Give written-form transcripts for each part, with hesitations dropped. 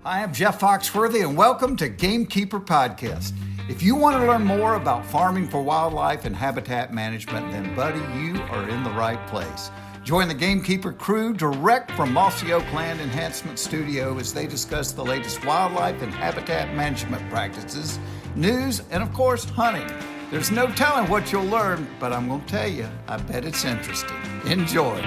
I am Jeff Foxworthy, and welcome to Gamekeeper Podcast. If you want to learn more about farming for wildlife and habitat management, then, buddy, you are in the right place. Join the Gamekeeper crew direct from Mossy Oak Land Enhancement Studio as they discuss the latest wildlife and habitat management practices, news, and, of course, hunting. There's no telling what you'll learn, but I'm going to tell you, I bet it's interesting. Enjoy.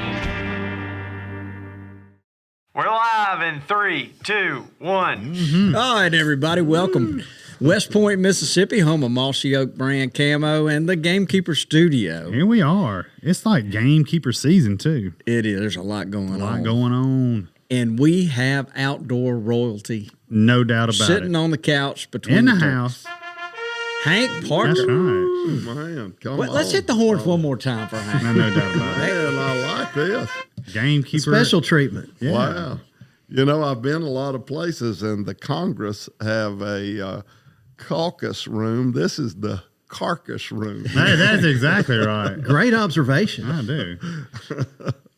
We're live in 3, 2, 1. All right, everybody, welcome. West Point, Mississippi, home of Mossy Oak brand camo and the Gamekeeper Studio. Here we are. It's like Gamekeeper season, too. It is. There's a lot going on. And we have outdoor royalty. No doubt about it. Sitting on the couch between in the turkeys. house. Hank Parker. That's right. Man, come on. Let's hit the horns one more time for Hank. No doubt about it. Man, I like this. Gamekeeper. Special treatment. Yeah. Wow. You know, I've been a lot of places, and the Congress have a caucus room. This is the carcass room. Hey, that's exactly right. Great observation. I do.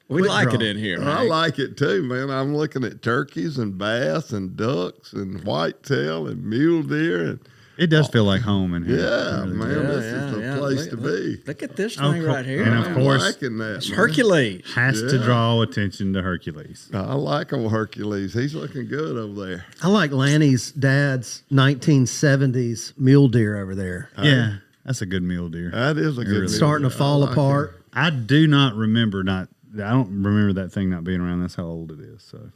We like draw. it in here, I Hank. like it too, man. I'm looking at turkeys and bass and ducks and whitetail and mule deer. And It does feel like home in here. yeah, man, this is the place to be. Look at this thing right here. And of I'm course, liking that, It's man. Hercules. has to draw attention to Hercules. I like old Hercules. He's looking good over there. I like Lanny's dad's 1970s mule deer over there. Yeah, that's a good mule deer. That is a good really Starting to fall apart. I do not remember I don't remember that thing not being around. That's how old it is. So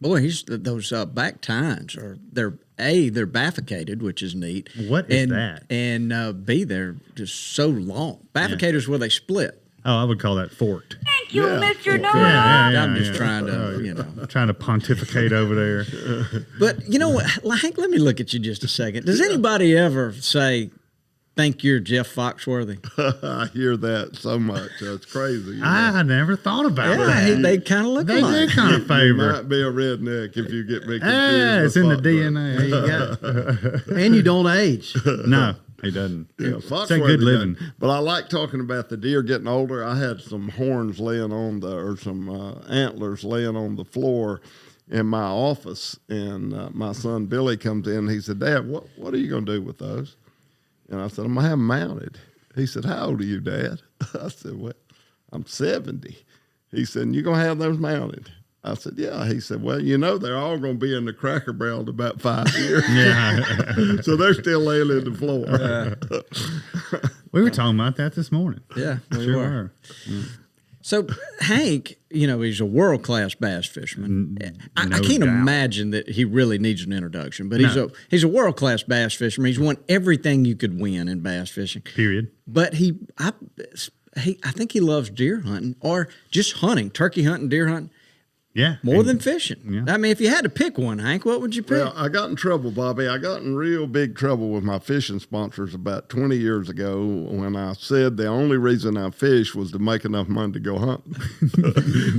Boy, those back tines they're bifurcated, which is neat. What is that? And B, they're just so long. Bifurcators where they split. Oh, I would call that forked. Thank you, Mr. Noah. I'm just trying to, Trying to pontificate over there. But you know what, Hank? Let me look at you just a second. Does anybody ever say, "Think you're Jeff Foxworthy"? I hear that so much. That's crazy. You know? I never thought about that. Yeah, they kind of look They alike. did kind of You favor. might be a redneck if you get me confused. Yeah, it's with in the Foxworthy. DNA. You got And you don't age. No, he doesn't. Yeah, It's a good Foxworthy living. doesn't. But I like talking about the deer getting older. I had some horns laying on some antlers laying on the floor in my office, and my son Billy comes in. He said, "Dad, what are you going to do with those?" And I said, "I'm going to have them mounted." He said, "How old are you, Dad?" I said, "Well, I'm 70. He said, "And you're going to have those mounted?" I said, "Yeah." He said, "Well, you know, they're all going to be in the Cracker Barrel in about 5 years." Yeah. So they're still laying in the floor. We were talking about that this morning. Yeah, we Sure were. were. So Hank, he's a world-class bass fisherman. I No can't doubt. imagine that he really needs an introduction, but No. he's a world-class bass fisherman. He's won everything you could win in bass fishing. Period. But I think he loves deer hunting or just hunting, turkey hunting, deer hunting, Yeah. more than fishing. Yeah. I mean, if you had to pick one, Hank, what would you pick? Well, I got in trouble, Bobby. I got in real big trouble with my fishing sponsors about 20 years ago when I said the only reason I fish was to make enough money to go hunting.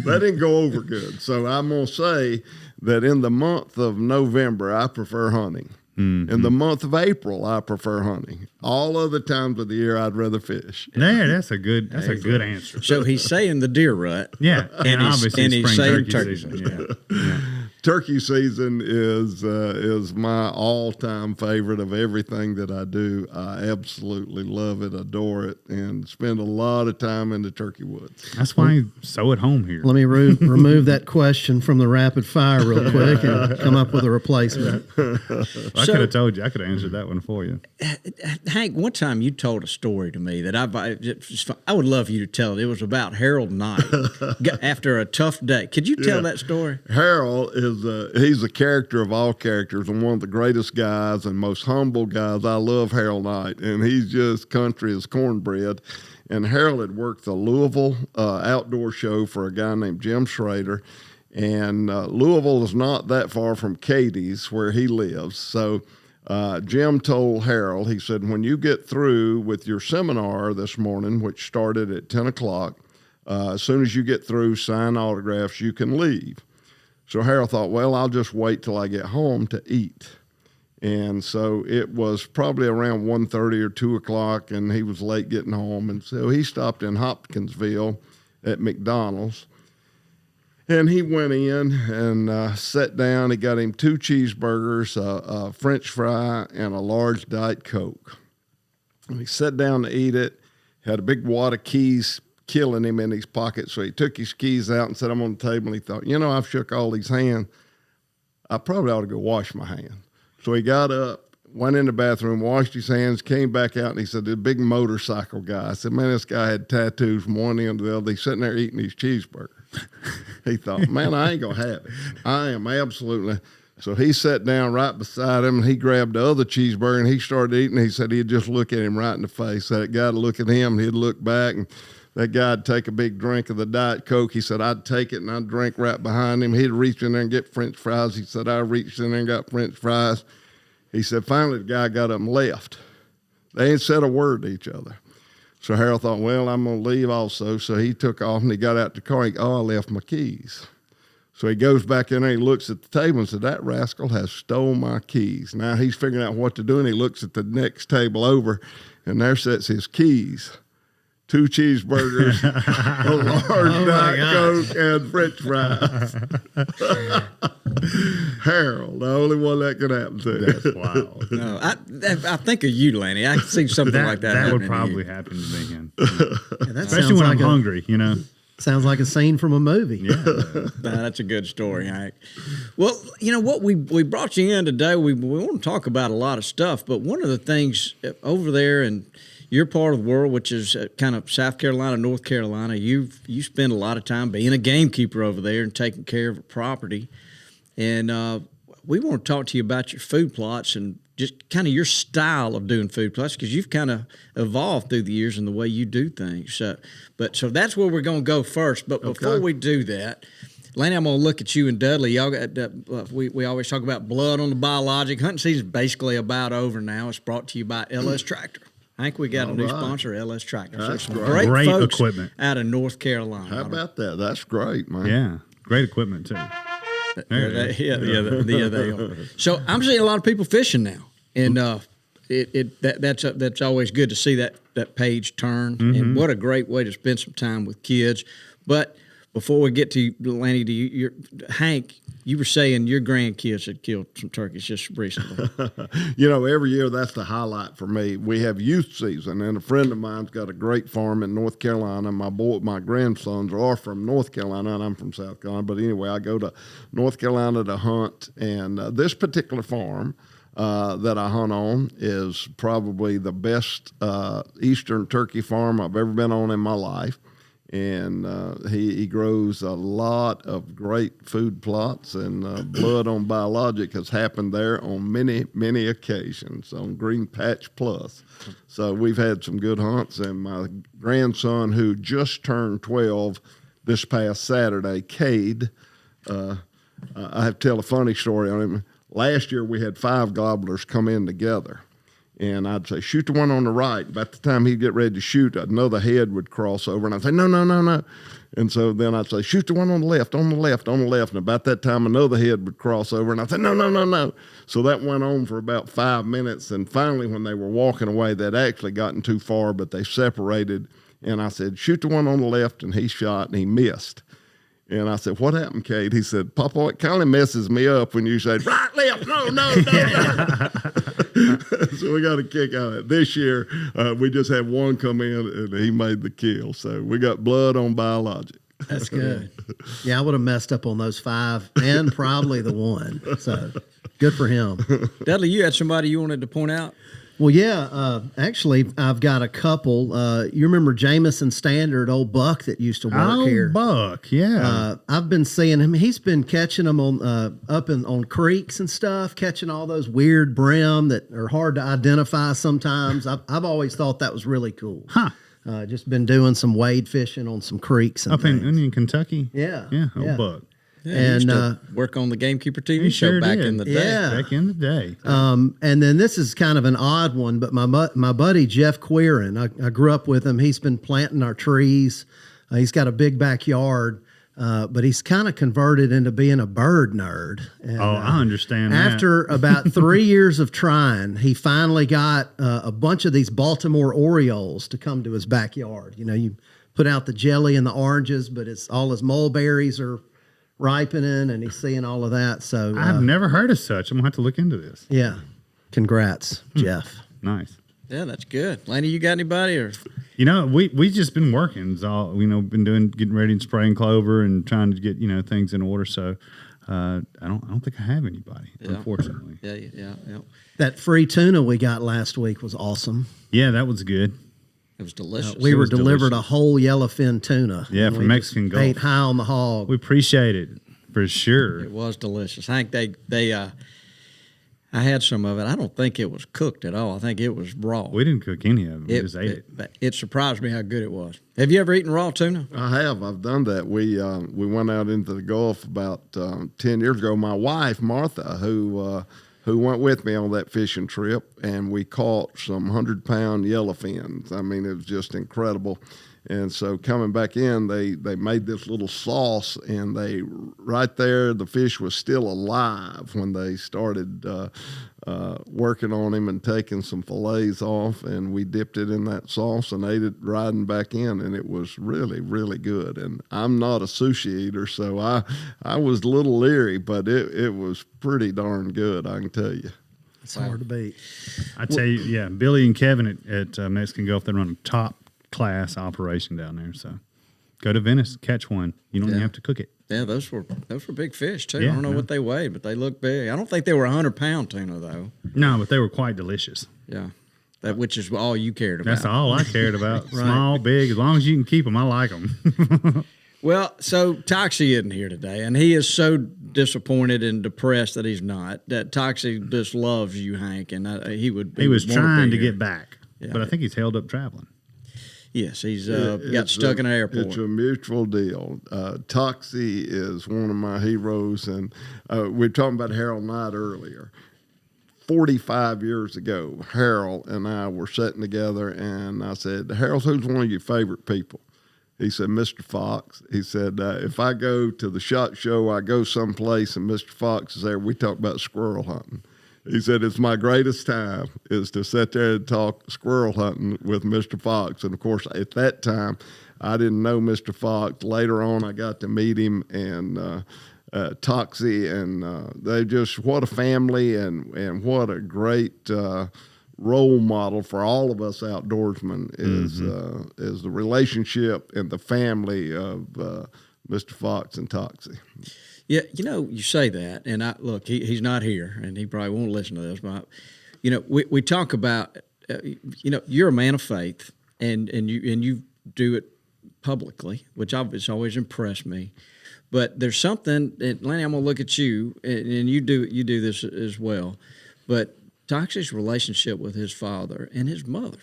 That didn't go over good. So I'm going to say that in the month of November, I prefer hunting. In the month of April, I prefer hunting. All other times of the year, I'd rather fish. Yeah, that's a good answer. So he's saying the deer rut. Yeah, And he's obviously saying spring turkey season. Yeah. Turkey season is my all-time favorite of everything that I do. I absolutely love it, adore it, and spend a lot of time in the turkey woods. That's why he's so at home here. Let me remove that question from the rapid fire real quick and come up with a replacement. I could have told you. I could have answered that one for you. Hank, one time you told a story to me that I would love you to tell it. It was about Harold Knight after a tough day. Could you tell that story? Harold he's a character of all characters and one of the greatest guys and most humble guys. I love Harold Knight, and he's just country as cornbread. And Harold had worked the Louisville outdoor show for a guy named Jim Schrader. And Louisville is not that far from Cadiz, where he lives. So Jim told Harold, he said, when you get through with your seminar this morning, which started at 10 o'clock, as soon as you get through, sign autographs, you can leave. So Harold thought, well, I'll just wait till I get home to eat. And so it was probably around 1:30 or 2 o'clock, and he was late getting home. And so he stopped in Hopkinsville at McDonald's. And he went in and sat down. He got him 2 cheeseburgers, a French fry, and a large Diet Coke. And he sat down to eat it, had a big wad of keys killing him in his pocket. So he took his keys out and set them on the table. And he thought, I've shook all these hands. I probably ought to go wash my hands. So he got up, went in the bathroom, washed his hands, came back out, and he said, the big motorcycle guy. I said, man, this guy had tattoos from one end to the other. He's sitting there eating his cheeseburger. He thought, man, I ain't going to have it. I am absolutely. So he sat down right beside him, and he grabbed the other cheeseburger, and he started eating. He said he'd just look at him right in the face. That guy'd look at him, and he'd look back, and that guy'd take a big drink of the Diet Coke. He said, I'd take it, and I'd drink right behind him. He'd reach in there and get French fries. He said, I reached in there and got French fries. He said, finally, the guy got up and left. They ain't said a word to each other. So Harold thought, well, I'm going to leave also. So he took off, and he got out the car. I left my keys. So he goes back in there, he looks at the table and said, that rascal has stole my keys. Now he's figuring out what to do, and he looks at the next table over, and there sits his keys. 2 cheeseburgers, a large Diet Coke, and French fries. Harold, the only one that could happen to. That's wild. No, I think of you, Lanny. I can see something like that. That would happening to probably you. happen to me again. Yeah, that Especially sounds when like I'm hungry, Sounds like a scene from a movie. Yeah. That's a good story, Hank. Well, what we brought you in today. We want to talk about a lot of stuff, but one of the things over there in your part of the world, which is kind of South Carolina, North Carolina, you spend a lot of time being a gamekeeper over there and taking care of a property. And we want to talk to you about your food plots and just kind of your style of doing food plots, because you've kind of evolved through the years in the way you do things. So that's where we're going to go first. But before we do that, Lanny, I'm going to look at you and Dudley. Y'all got we always talk about blood on the biologic. Hunting season is basically about over now. It's brought to you by LS Tractor. I think we got a new sponsor, LS Tractor. That's some great folks equipment out of North Carolina. How about that? That's great, man. Yeah, great equipment too. They are. So I'm seeing a lot of people fishing now, and that's always good to see that page turn. And what a great way to spend some time with kids. But before we get to Lanny, Hank, you were saying your grandkids had killed some turkeys just recently. Every year that's the highlight for me. We have youth season, and a friend of mine's got a great farm in North Carolina. My grandsons are from North Carolina, and I'm from South Carolina. But anyway, I go to North Carolina to hunt, and this particular farm that I hunt on is probably the best eastern turkey farm I've ever been on in my life. And he grows a lot of great food plots, and blood on biologic has happened there on many, many occasions on Green Patch Plus. So we've had some good hunts, and my grandson, who just turned 12 this past Saturday, Cade, I have to tell a funny story on him. Last year we had 5 gobblers come in together. And I'd say, shoot the one on the right. About the time he'd get ready to shoot, another head would cross over. And I'd say, no. And so then I'd say, shoot the one on the left. And about that time, another head would cross over. And I'd say, no. So that went on for about 5 minutes. And finally, when they were walking away, they'd actually gotten too far, but they separated. And I said, shoot the one on the left. And he shot, and he missed. And I said, what happened, Kate? He said, Papa, it kind of messes me up when you say, right, left, no. So we got a kick out of it. This year, we just had one come in, and he made the kill. So we got blood on biologic. That's good. Yeah, I would have messed up on those 5 and probably the 1. So good for him. Dudley, you had somebody you wanted to point out? Well, yeah, actually, I've got a couple. You remember Jameson Standard, old Buck that used to work here? Buck, yeah. I've been seeing him. He's been catching them on on creeks and stuff, catching all those weird brim that are hard to identify sometimes. I've always thought that was really cool. Huh. Just been doing some wade fishing on some creeks and Up in Kentucky? Yeah. Yeah, old Buck. Yeah, And used to work on the Gamekeeper TV show sure back did. in the day. Yeah. Back in the day. and then this is kind of an odd one, but my buddy Jeff Quirin, I grew up with him. He's been planting our trees. He's got a big backyard, but he's kind of converted into being a bird nerd. And, I understand that. After about 3 years of trying, he finally got a bunch of these Baltimore Orioles to come to his backyard. You put out the jelly and the oranges, but it's all his mulberries are ripening, and he's seeing all of that. So I've never heard of such. I'm gonna have to look into this. yeah, congrats, Jeff. Nice. Yeah, that's good. Laney, you got anybody or? We just been working. It's all getting ready and spraying clover and trying to get things in order. So I don't think I have anybody, unfortunately. Yeah. That free tuna we got last week was awesome. Yeah, that was good. It was delicious. We were delivered delicious. a whole yellowfin tuna. Yeah, And from we Mexican just Gulf. ate high on the hog. We appreciate it for sure. It was delicious. I think I had some of it. I don't think it was cooked at all. I think it was raw. We didn't cook any of it. We just ate it. But it surprised me how good it was. Have you ever eaten raw tuna? I have. I've done that. We went out into the Gulf about 10 years ago. My wife, Martha, who went with me on that fishing trip, and we caught some 100-pound yellowfins. I mean, it was just incredible. And so coming back in, they made this little sauce, and right there, the fish was still alive when they started working on him and taking some fillets off, and we dipped it in that sauce and ate it riding back in, and it was really, really good. And I'm not a sushi eater, so I was a little leery, but it was pretty darn good, I can tell you. It's hard to beat. I tell you, yeah, Billy and Kevin at Mexican Gulf, they run a top class operation down there. So go to Venice, catch one. You don't even have to cook it. Yeah, those were big fish too. Yeah, I don't know what they weighed, but they looked big. I don't think they were 100-pound tuna though. No, but they were quite delicious. Yeah, which is all you cared about. That's all I cared about. Small, big, as long as you can keep them, I like them. Well, so Toxie isn't here today, and he is so disappointed and depressed that he's not. That Toxie just loves you, Hank, and he would. He was would wanna trying be to here. get back, Yeah. but I think he's held up traveling. Yes, he's got stuck in an airport. It's a mutual deal. Toxie is one of my heroes, and we were talking about Harold Knight earlier. 45 years ago, Harold and I were sitting together, and I said, Harold, who's one of your favorite people? He said, Mr. Fox. He said, if I go to the SHOT Show, I go someplace and Mr. Fox is there, we talk about squirrel hunting. He said, it's my greatest time is to sit there and talk squirrel hunting with Mr. Fox. And, of course, at that time, I didn't know Mr. Fox. Later on, I got to meet him and Toxie, and they just, what a family and what a great role model for all of us outdoorsmen is the relationship and the family of Mr. Fox and Toxie. Yeah, you say that, and look, he's not here, and he probably won't listen to this, but we talk about, you're a man of faith, and you do it publicly, which it's always impressed me. But there's something, and Lanny, I'm gonna look at you, and you do this as well. But Toxie's relationship with his father and his mother,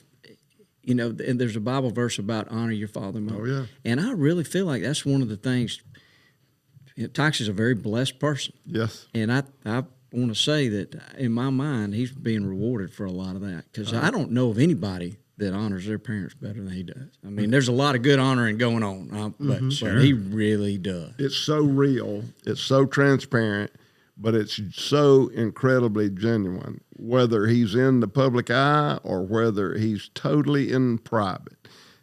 and there's a Bible verse about honor your father and mother. Oh, yeah. And I really feel like that's one of the things. Toxie's a very blessed person. Yes. And I want to say that in my mind, he's being rewarded for a lot of that, because I don't know of anybody that honors their parents better than he does. I mean, there's a lot of good honoring going on, but he really does. It's so real. It's so transparent, but it's so incredibly genuine, whether he's in the public eye or whether he's totally in private.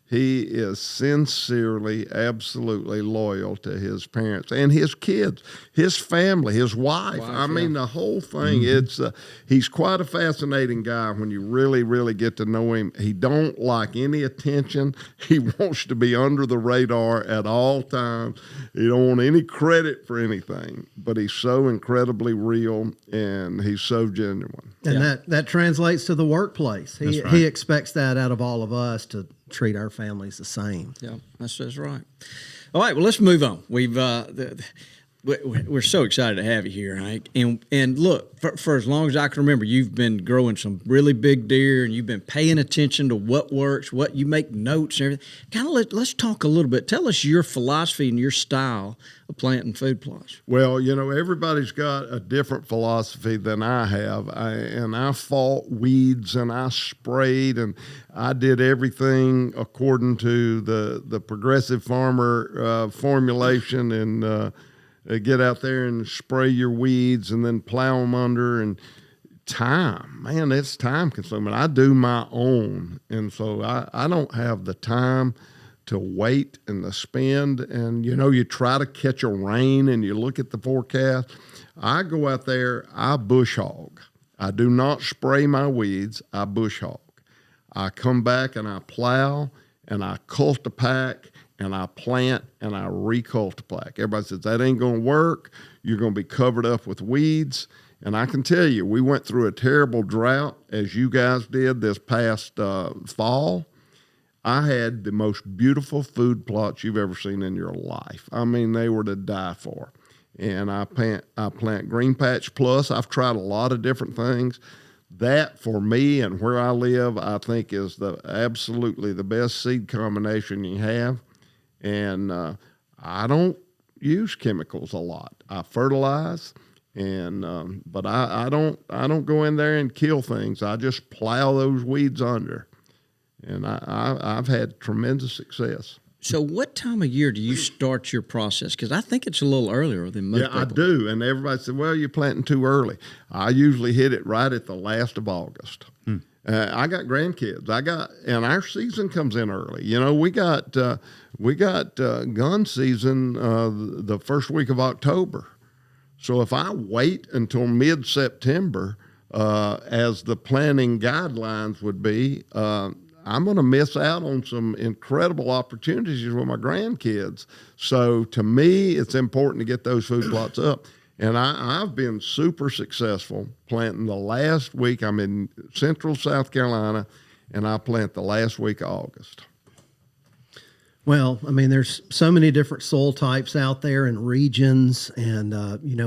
He is sincerely, absolutely loyal to his parents and his kids, his family, his wife. I mean, the whole thing. It's he's quite a fascinating guy when you really, really get to know him. He don't like any attention. He wants to be under the radar at all times. He don't want any credit for anything, but he's so incredibly real and he's so genuine. And that translates to the workplace. That's right. He expects that out of all of us, to treat our families the same. Yeah, that's right. All right, well, let's move on. We're so excited to have you here, Hank. And look, for as long as I can remember, you've been growing some really big deer, and you've been paying attention to what works, what you make notes and everything. Kind of let's talk a little bit. Tell us your philosophy and your style of planting food plots. Well, everybody's got a different philosophy than I have. I fought weeds and I sprayed and I did everything according to the progressive farmer formulation and get out there and spray your weeds and then plow them under. And time, man, it's time consuming. I do my own. And so I don't have the time to wait and to spend. And, you try to catch a rain and you look at the forecast. I go out there, I bush hog. I do not spray my weeds, I bush hog. I come back and I plow and I cultipack and I plant and I recultipack. Everybody says, that ain't going to work. You're going to be covered up with weeds. And I can tell you, we went through a terrible drought, as you guys did this past fall. I had the most beautiful food plots you've ever seen in your life. I mean, they were to die for. And I plant Green Patch Plus. I've tried a lot of different things. That, for me and where I live, I think is absolutely the best seed combination you have. And I don't use chemicals a lot. I fertilize, but I don't go in there and kill things. I just plow those weeds under, and I've had tremendous success. So what time of year do you start your process? Because I think it's a little earlier than most people. I do. And everybody said, well, you're planting too early. I usually hit it right at the last of August. I got grandkids. And our season comes in early. We got gun season the first week of October. So if I wait until mid-September, as the planning guidelines would be, I'm going to miss out on some incredible opportunities with my grandkids. So to me, it's important to get those food plots up. And I've been super successful planting the last week. I'm in central South Carolina, and I plant the last week of August. Well, I mean, there's so many different soil types out there and regions. And,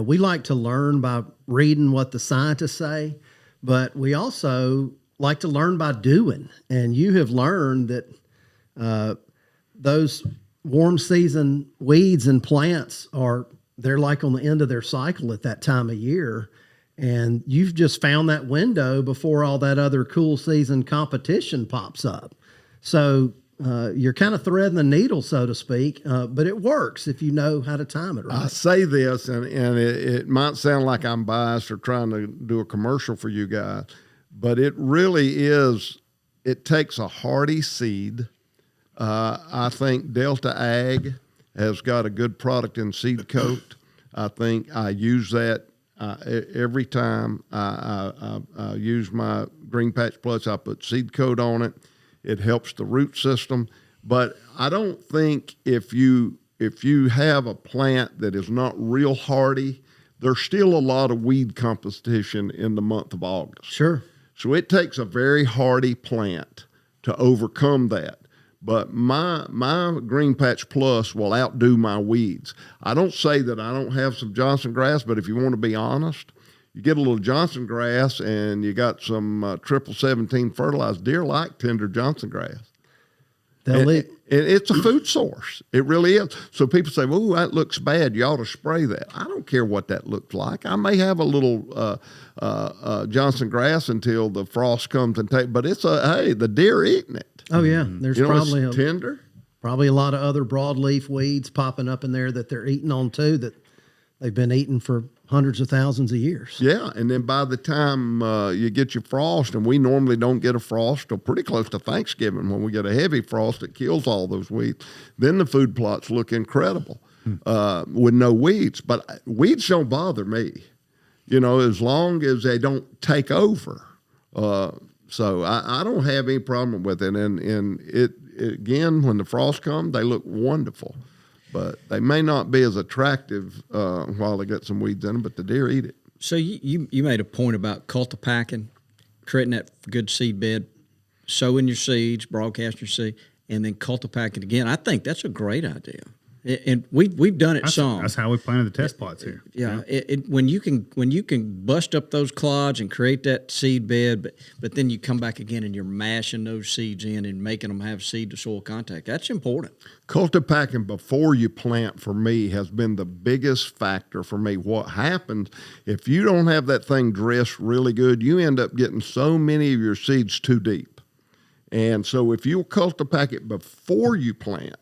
we like to learn by reading what the scientists say, but we also like to learn by doing. And you have learned that those warm season weeds and plants they're like on the end of their cycle at that time of year. And you've just found that window before all that other cool season competition pops up. So you're kind of threading the needle, so to speak, but it works if you know how to time it right. I say this, and it might sound like I'm biased or trying to do a commercial for you guys, but it really is, it takes a hardy seed. I think Delta Ag has got a good product in Seed Coat. I think I use that every time I use my Green Patch Plus. I put Seed Coat on it. It helps the root system. But I don't think if you have a plant that is not real hardy, there's still a lot of weed competition in the month of August. Sure. So it takes a very hardy plant to overcome that. But my Green Patch Plus will outdo my weeds. I don't say that I don't have some Johnson grass, but if you want to be honest, you get a little Johnson grass and you got some 1717 fertilized. Deer like tender Johnson grass. It's a food source. It really is. So people say, "Oh, that looks bad. You ought to spray that." I don't care what that looks like. I may have a little Johnson grass until the frost comes and take. But the deer eating it. Oh yeah, there's probably it's tender. Probably a lot of other broadleaf weeds popping up in there that they're eating on too. That they've been eating for hundreds of thousands of years. Yeah, and then by the time you get your frost, and we normally don't get a frost till pretty close to Thanksgiving when we get a heavy frost that kills all those weeds, then the food plots look incredible with no weeds. But weeds don't bother me, as long as they don't take over. So I don't have any problem with it. And it again, when the frost comes, they look wonderful. But they may not be as attractive while they got some weeds in them, but the deer eat it. So you made a point about cultipacking, creating that good seed bed, sowing your seeds, broadcasting your seed, and then cultipacking again. I think that's a great idea. And we've done it some. That's how we planted the test plots here. Yeah, when you can bust up those clods and create that seed bed, but then you come back again and you're mashing those seeds in and making them have seed to soil contact. That's important. Cultipacking before you plant for me has been the biggest factor for me. What happens if you don't have that thing dressed really good? You end up getting so many of your seeds too deep, and so if you cultipack it before you plant,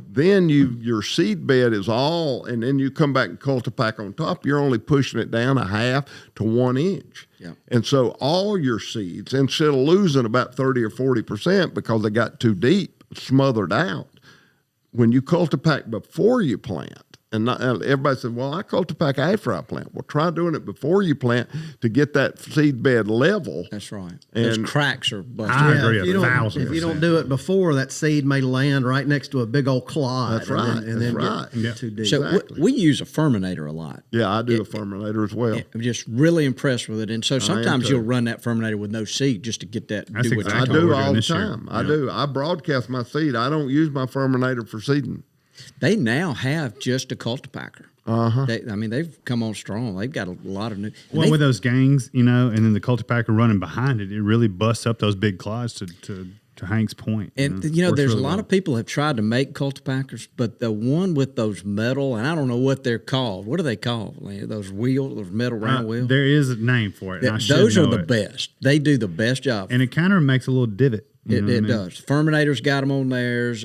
then your seed bed is all, and then you come back and cultipack on top, you're only pushing it down a half to 1 inch. Yeah. And so all your seeds, instead of losing about 30 or 40% because they got too deep, smothered out, when you cultipack before you plant, and everybody said, well, I cultipack after I plant. Well, try doing it before you plant to get that seed bed level. That's right. And Those cracks are busted. I agree if you don't, 1,000%. if you don't do it before, that seed may land right next to a big old clod. That's right. And then That's get right. too deep. So Exactly. we use a ferminator a lot. Yeah, I do a fermentator as well. I'm just really impressed with it. And so sometimes too. you'll run that ferminator with no seed just to get that. That's do what exactly I you're what do we're all doing the this year. time. I Yeah. do. I broadcast my seed. I don't use my fermentator for seeding. They now have just a cultipacker. Uh-huh. They've come on strong. They've got a lot of new. Well, with those gangs, and then the cultipacker running behind it, it really busts up those big clods to Hank's point. And Works there's really a lot well. of people have tried to make cultipackers, but the one with those metal, and I don't know what they're called. What are they called? Like those wheels, those metal round wheels. There is a name for it. And I should Those are know the it. best. They do the best job. And it kind of makes a little divot. You know what I It mean? does. Ferminator's got them on theirs.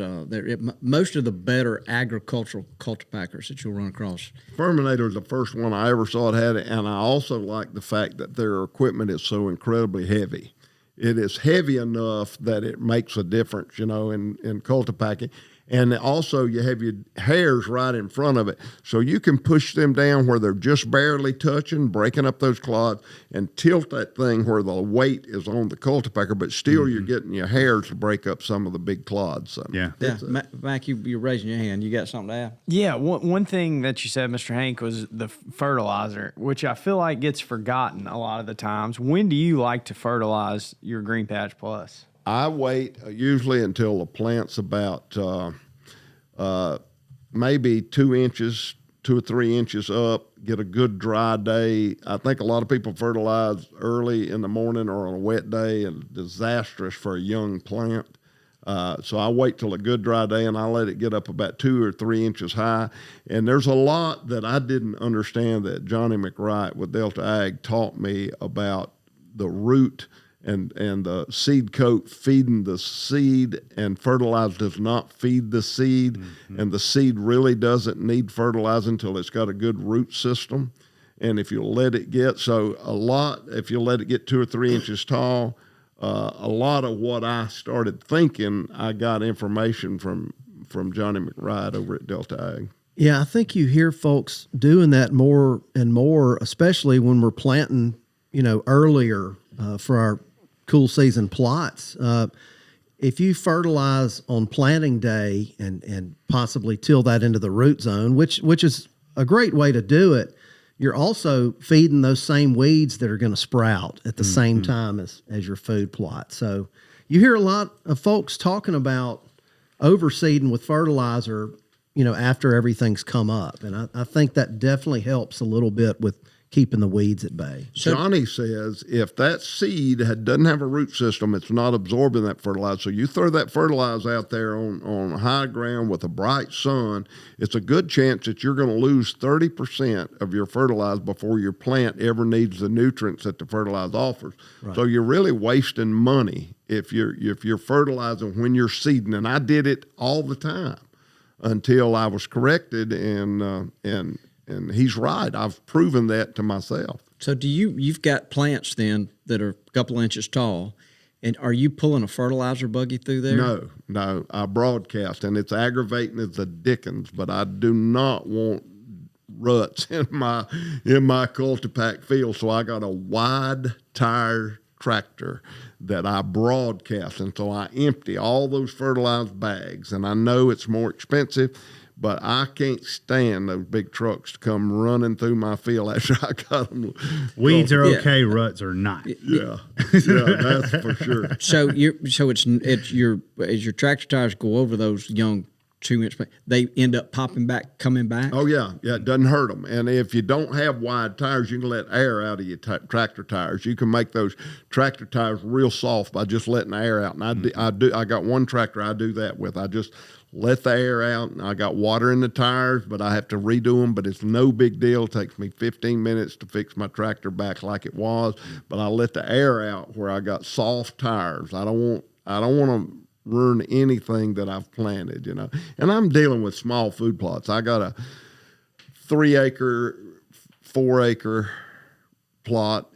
Most of the better agricultural cultipackers that you'll run across. Fermentator is the first one I ever saw it had it, and I also like the fact that their equipment is so incredibly heavy. It is heavy enough that it makes a difference, in cultipacking. And also you have your hairs right in front of it. So you can push them down where they're just barely touching, breaking up those clods, and tilt that thing where the weight is on the cultipacker, but still you're getting your hairs to break up some of the big clods. So Yeah. Yeah, Mac, you're raising your hand. You got something to add? Yeah, one thing that you said, Mr. Hank, was the fertilizer, which I feel like gets forgotten a lot of the times. When do you like to fertilize your Green Patch Plus? I wait usually until the plant's about maybe 2 or 3 inches up, get a good dry day. I think a lot of people fertilize early in the morning or on a wet day, and disastrous for a young plant. So I wait till a good dry day, and I let it get up about 2 or 3 inches high. And there's a lot that I didn't understand that Johnny McWright with Delta Ag taught me about the root and the seed coat feeding the seed, and fertilizer does not feed the seed, and the seed really doesn't need fertilizer until it's got a good root system. And if you let it get, if you let it get 2 or 3 inches tall, a lot of what I started thinking, I got information from Johnny McWright over at Delta Ag. Yeah, I think you hear folks doing that more and more, especially when we're planting, earlier for our cool season plots. If you fertilize on planting day and possibly till that into the root zone, which is a great way to do it, you're also feeding those same weeds that are going to sprout at the same time as your food plot. So you hear a lot of folks talking about overseeding with fertilizer, after everything's come up. And I think that definitely helps a little bit with keeping the weeds at bay. Johnny says if that seed doesn't have a root system, it's not absorbing that fertilizer. So you throw that fertilizer out there on high ground with a bright sun, it's a good chance that you're going to lose 30% of your fertilizer before your plant ever needs the nutrients that the fertilizer offers. Right. So you're really wasting money if you're fertilizing when you're seeding. And I did it all the time until I was corrected, and he's right. I've proven that to myself. So you've got plants then that are a couple inches tall, and are you pulling a fertilizer buggy through there? No. I broadcast, and it's aggravating as the dickens, but I do not want ruts in my cultipack field. So I got a wide tire tractor that I broadcast, and so I empty all those fertilized bags. And I know it's more expensive, but I can't stand those big trucks to come running through my field after I got them. Weeds are okay, ruts are not. Yeah, that's for sure. So as your tractor tires go over those young 2-inch, they end up coming back. Oh yeah, it doesn't hurt them. And if you don't have wide tires, you can let air out of your tractor tires. You can make those tractor tires real soft by just letting the air out. And I got one tractor I do that with. I just let the air out, and I got water in the tires, but I have to redo them. But it's no big deal. It takes me 15 minutes to fix my tractor back like it was. But I let the air out where I got soft tires. I don't want to ruin anything that I've planted, And I'm dealing with small food plots. I got a 3-acre, 4-acre plot,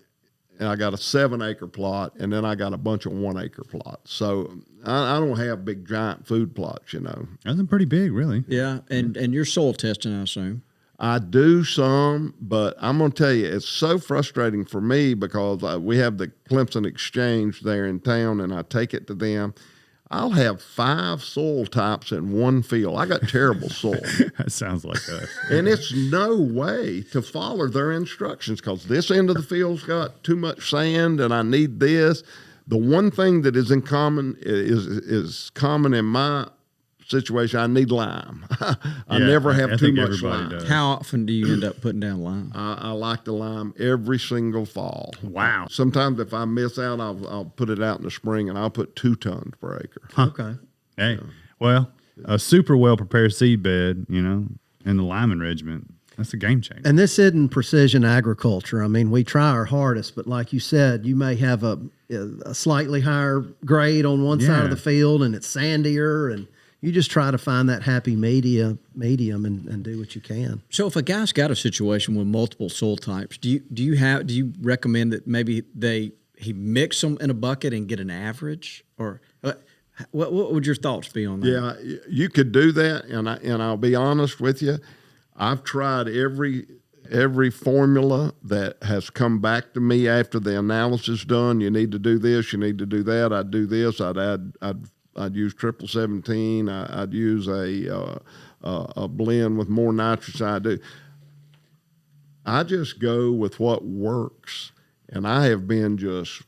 and I got a 7-acre plot, and then I got a bunch of 1-acre plots. So I don't have big giant food plots, you know. That's pretty big, really. Yeah, and your soil testing, I assume. I do some, but I'm going to tell you, it's so frustrating for me because we have the Clemson Exchange there in town, and I take it to them. I'll have 5 soil types in one field. I got terrible soil. That sounds like us. And it's no way to follow their instructions because this end of the field's got too much sand and I need this. The one thing that is in common is common in my situation, I need lime. I never have too much lime. does. How often do you end up putting down lime? I like the lime every single fall. Wow. Sometimes if I miss out, I'll put it out in the spring, and I'll put 2 tons per acre. Okay. Hey, well, a super well prepared seed bed, you know, and the liming regiment. That's a game changer. And this isn't precision agriculture. I mean, we try our hardest, but like you said, you may have a slightly higher grade on one side of the field, and it's sandier, and you just try to find that happy medium and do what you can. So if a guy's got a situation with multiple soil types, do you recommend that maybe he mix them in a bucket and get an average, or what would your thoughts be on that? Yeah, you could do that, and I'll be honest with you, I've tried every formula that has come back to me after the analysis done. You need to do this, you need to do that. I'd do this. I'd use 1717. I'd use a blend with more nitrogen. I just go with what works, and I have been just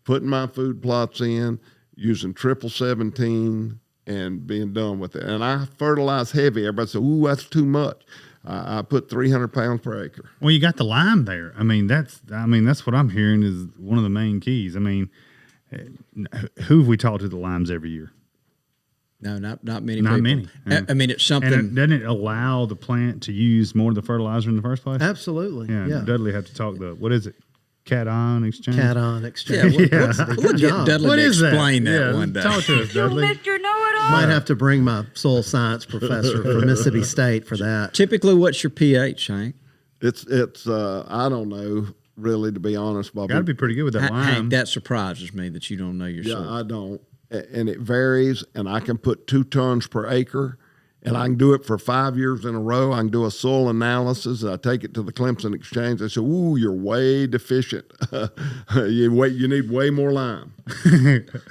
putting my food plots in, using 1717, and being done with it. And I fertilize heavy. Everybody says, "Ooh, that's too much." I put 300 pounds per acre. Well, you got the lime there. I mean, that's what I'm hearing is one of the main keys. I mean, who have we talked to the limes every year? No, not many. Not people. many. I mean, it's something. And doesn't it allow the plant to use more of the fertilizer in the first place? Absolutely. Yeah. Dudley had to talk what is it? Cation exchange? Cation exchange. We'll get Dudley What to is that? explain that one day. Talk to us, Dudley. Mr. Know-It-All. Might have to bring my soil science professor from Mississippi State for that. Typically, what's your pH, Hank? It's I don't know really, to be honest, Bobby. Got to be pretty good with that lime. Hank, that surprises me that you don't know your soil. Yeah, I don't. And it varies, and I can put 2 tons per acre, and I can do it for 5 years in a row. I can do a soil analysis. I take it to the Clemson Exchange. They say, "Ooh, you're way deficient. You need way more lime."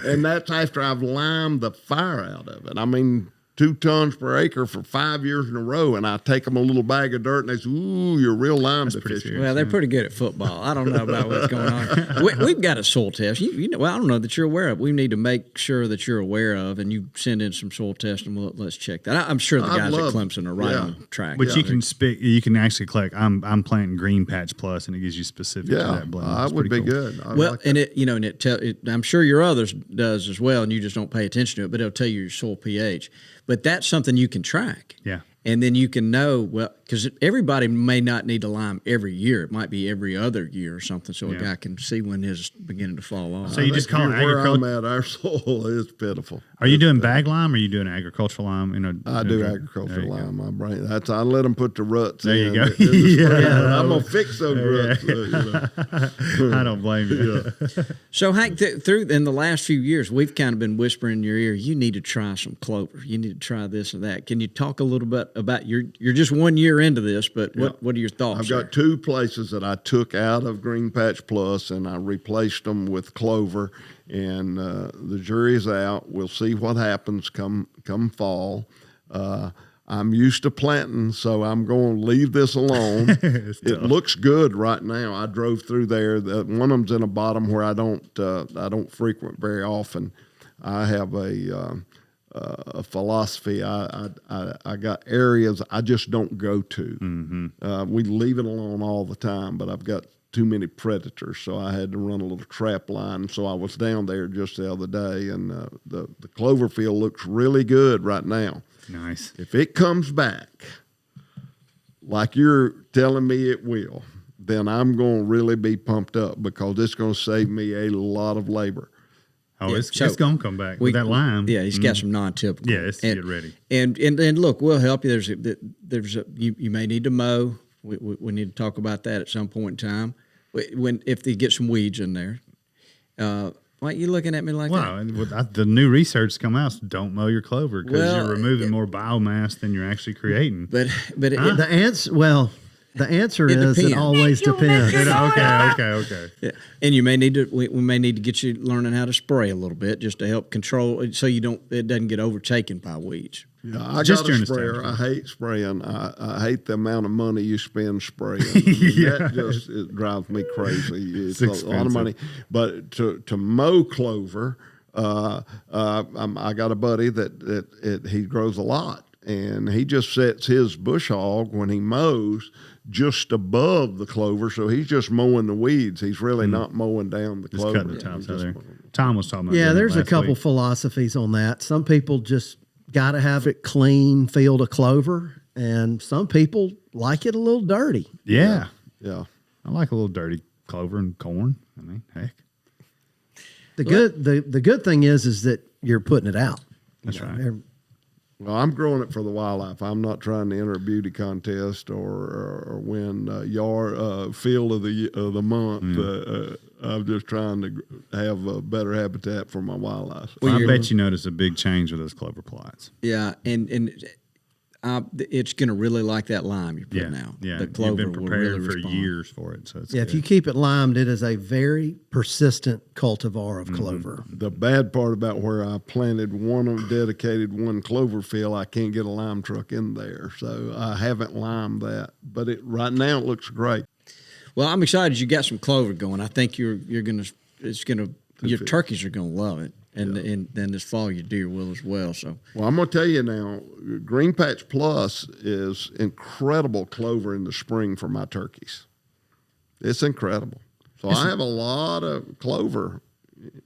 And that's after I've limed the fire out of it. I mean, 2 tons per acre for 5 years in a row, and I take them a little bag of dirt, and they say, "Ooh, you're real lime deficient." Well, they're pretty good at football. I don't know about what's going on. We've got a soil test. You know, well, I don't know that you're aware of. We need to make sure that you're aware of, and you send in some soil tests, and let's check that. I'm sure the guys at Clemson are right on track. But you can actually click. I'm planting Green Patch Plus, and it gives you specific to that blend. I It's would be pretty cool. good. I Well, like and that. I'm sure your others does as well, and you just don't pay attention to it. But it'll tell you your soil pH. But that's something you can track. Yeah. And then you can know, well, because everybody may not need to lime every year. It might be every other year or something, so a guy can see when his beginning to fall off. So you just call it where I'm agriculture. at, our soil is pitiful. Are you doing bag lime or are you doing agricultural lime? I do agricultural lime. My brain. I let them put the ruts There in. you go. Yeah, I'm gonna fix those ruts. I don't blame you. So Hank, through in the last few years, we've kind of been whispering in your ear, you need to try some clover. You need to try this and that. Can you talk a little bit about you're just 1 year into this, but what are your thoughts? I've got 2 places that I took out of Green Patch Plus and I replaced them with clover. And the jury's out. We'll see what happens come fall. I'm used to planting, so I'm going to leave this alone. It looks good right now. I drove through there. One of them's in a bottom where I don't frequent very often. I have a philosophy. I got areas I just don't go to. Mm-hmm. We leave it alone all the time, but I've got too many predators, so I had to run a little trap line. So I was down there just the other day, and the clover field looks really good right now. Nice. If it comes back like you're telling me it will, then I'm going to really be pumped up because it's going to save me a lot of labor. Oh, Yeah, it's so going to come back with that lime. Yeah, he's got some non-typical. Yeah, let's get ready. And look, we'll help you. You may need to mow. We need to talk about that at some point in time. if they get some weeds in there. Why are you looking at me like that? Well, the new research come out. So don't mow your clover because Well, you're removing more biomass than you're actually creating. But The answer It is it depends. always depends. Okay. yeah. And you may need to. We may need to get you learning how to spray a little bit just to help control it, so it doesn't get overtaken by weeds. Yeah, I Just got a during the sprayer. stage. I hate spraying. I hate the amount of money you spend spraying. Yeah. That just it drives me crazy. It's It's a lot of money. But to mow clover, I got a buddy that he grows a lot, and he just sets his bush hog when he mows just above the clover, so he's just mowing the weeds. He's really not mowing down the Just clover. cutting the tops He's out just there. mowing. Tom was talking about Yeah, doing that there's a last couple week. philosophies on that. Some people just got to have it clean field of clover, and some people like it a little dirty. Yeah. Yeah. I like a little dirty clover and corn. I mean, heck. The good thing is that you're putting it out. That's right. Well, I'm growing it for the wildlife. I'm not trying to enter a beauty contest or win field of the month. I'm just trying to have a better habitat for my wildlife. Well, I bet you notice a big change with those clover plots. Yeah, and it's going to really like that lime you're putting out. Yeah. The clover You've been will preparing really for respond. years for it. So it's Yeah, good. if you keep it limed, it is a very persistent cultivar of clover. The bad part about where I planted dedicated one clover field, I can't get a lime truck in there, so I haven't limed that. But right now it looks great. Well, I'm excited you got some clover going. I think your turkeys are gonna love it, and then this fall your deer will as well. So Well, I'm going to tell you now, Green Patch Plus is incredible clover in the spring for my turkeys. It's incredible. So I have a lot of clover,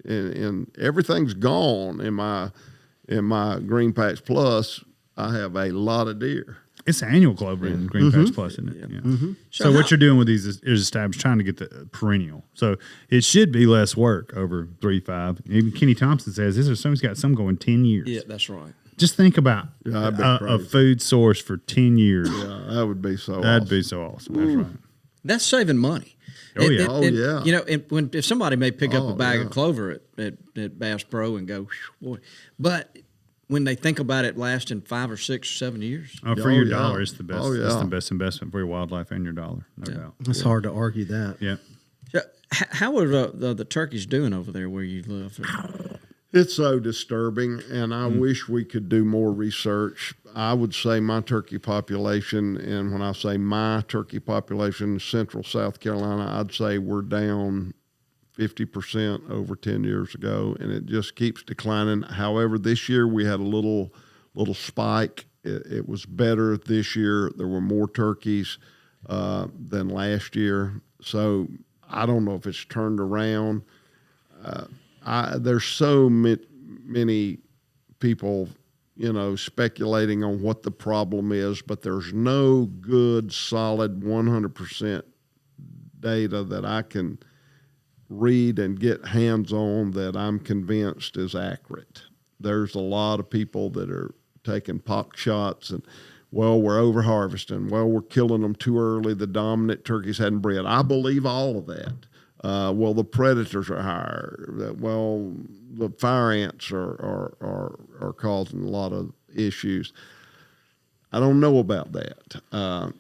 and everything's gone in my Green Patch Plus. I have a lot of deer. It's annual clover in Green Patch Plus, isn't it? Yeah. So what you're doing with these is established trying to get the perennial. So it should be less work over 3-5. Even Kenny Thompson says somebody's got some going 10 years. yeah, that's right. Just think about I'd be a crazy. food source for 10 years. Yeah, that would be so That'd awesome. be so awesome. That's right. That's saving money. Oh, yeah. Oh, yeah. You know, if somebody may pick up Oh, a bag yeah. of clover at Bass Pro and go, "Whew, boy," but when they think about it lasting 5 or 6 or 7 years, For Oh, your yeah. dollar, it's the best. Oh, It's yeah. the best investment for your wildlife and your dollar, no doubt. It's hard to argue that. Yeah. so, how are the turkeys doing over there where you live? It's so disturbing, and I wish we could do more research. I would say my turkey population, and when I say my turkey population, Central South Carolina, I'd say we're down 50% over 10 years ago, and it just keeps declining. However, this year we had a little spike. It was better this year. There were more turkeys than last year. So I don't know if it's turned around. There's so many people, speculating on what the problem is, but there's no good, solid 100% data that I can read and get hands on that I'm convinced is accurate. There's a lot of people that are taking pox shots and, we're over harvesting. We're killing them too early. The dominant turkeys hadn't bred. I believe all of that. The predators are higher. The fire ants are causing a lot of issues. I don't know about that.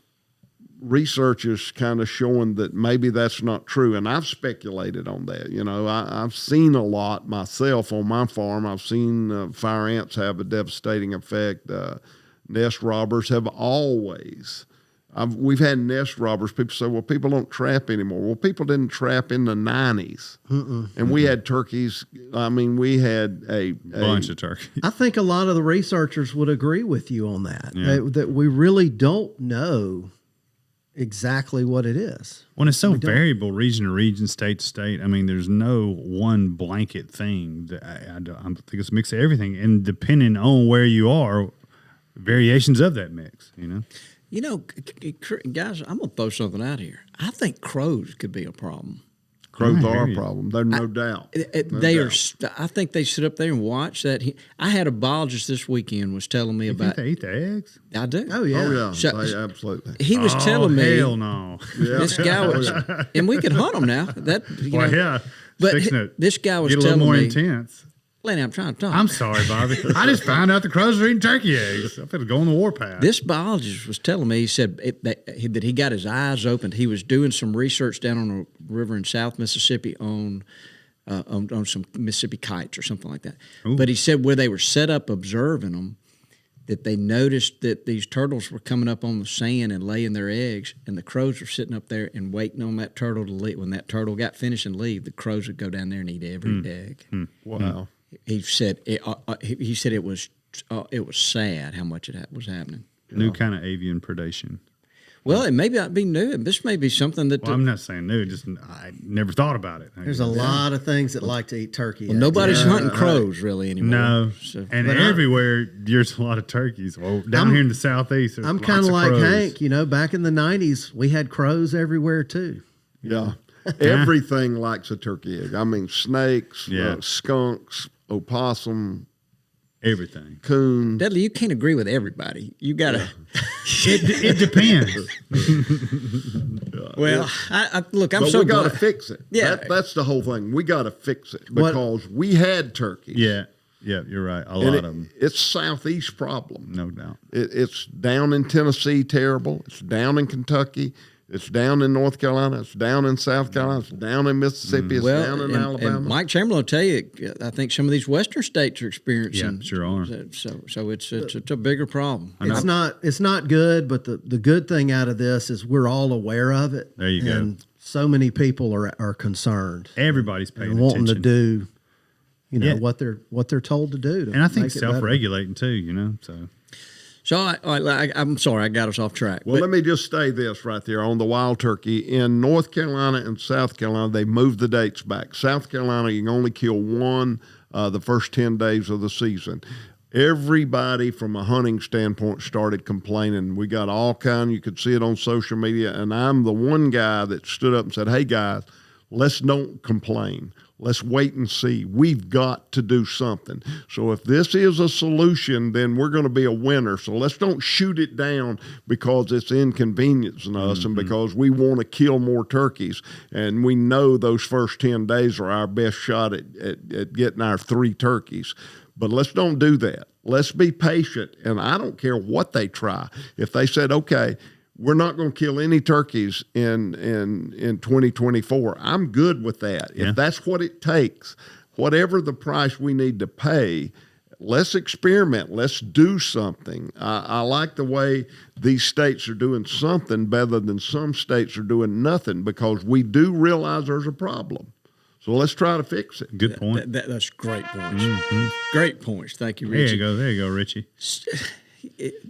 Research is kind of showing that maybe that's not true, and I've speculated on that. I've seen a lot myself on my farm. I've seen fire ants have a devastating effect. Nest robbers have always. We've had nest robbers. People say, well, people don't trap anymore. Well, people didn't trap in the 90s. And we had turkeys. I mean, we had a Bunch of turkey. I think a lot of the researchers would agree with you on that, Yeah. that we really don't know exactly what it is. When it's so variable, region to region, state to state, I mean, there's no one blanket thing. That I think it's a mix of everything. And depending on where you are, variations of that mix, Guys, I'm gonna throw something out here. I think crows could be a problem. Crows I are hear a you. problem. There's no doubt. No They doubt. are. I think they sit up there and watch that. I had a biologist this weekend was telling me You think about. they eat the eggs? I do. Oh yeah. Oh yeah, So- they absolutely. He was telling me hell no. this guy was, and we could hunt them now. That you Well, know, yeah. but Fixing it. this guy was Get a little telling more me, intense. Lenny, I'm trying to talk. I'm sorry, Bobby. I just found out the crows are eating turkey eggs. I'm going to go on the warpath. This biologist was telling me, he said that he got his eyes opened. He was doing some research down on a river in South Mississippi on some Mississippi kites or something like that. Ooh. But he said where they were set up observing them, that they noticed that these turtles were coming up on the sand and laying their eggs, and the crows were sitting up there and waiting on that turtle to leave. When that turtle got finished and leave, the crows would go down there and eat every egg. Wow. He said he said it was sad how much it was happening. New kind of avian predation. Well, it may not be new. This may be something that Well, I'm not saying new. Just I never thought about it. There's a lot of things that like to eat turkey. eggs. nobody's hunting crows really anymore. No, So, and But everywhere there's a lot of turkeys. Well, down here in the southeast, there's I'm lots kind of like crows. Hank. You know, back in the '90s, we had crows everywhere too. Yeah. Everything likes a turkey egg. I mean, snakes, Yeah. skunks, opossum, Everything. coon. Dudley, you can't agree with everybody. You got to. It depends. Well, I look. I'm But so we got to glad. fix it. Yeah. That's the whole thing. We got to fix it What- because we had turkeys. Yeah, you're right. A And lot of them, it's southeast problem. no doubt. It's down in Tennessee, terrible. It's down in Kentucky. It's down in North Carolina. It's down in South Carolina. It's down in Mississippi. It's down in Alabama. And Mike Chamberlain will tell you. I think some of these western states are experiencing. Yeah, sure are. So it's a bigger problem. It's not good, but the good thing out of this is we're all aware of it. There you go. And so many people are concerned Everybody's paying and wanting attention. to do, Yeah. what they're told to do. To And I think make it better. self-regulating too, you know. So So I'm sorry, I got us off track. Well, but- let me just say this right there on the wild turkey. In North Carolina and South Carolina, they moved the dates back. South Carolina, you can only kill one the first 10 days of the season. Everybody from a hunting standpoint started complaining. We got all kind. You could see it on social media. And I'm the one guy that stood up and said, hey, guys, let's don't complain. Let's wait and see. We've got to do something. So if this is a solution, then we're going to be a winner. So let's don't shoot it down because it's inconveniencing us and because we want to kill more turkeys. And we know those first 10 days are our best shot at getting our 3 turkeys. But let's don't do that. Let's be patient. And I don't care what they try. If they said, okay, we're not going to kill any turkeys in 2024. I'm good with that. Yeah. If that's what it takes, whatever the price we need to pay, let's experiment. Let's do something. I like the way these states are doing something better than some states are doing nothing because we do realize there's a problem. So let's try to fix it. good point. That's great points. Great points. Thank you, There Richie. you go, Richie.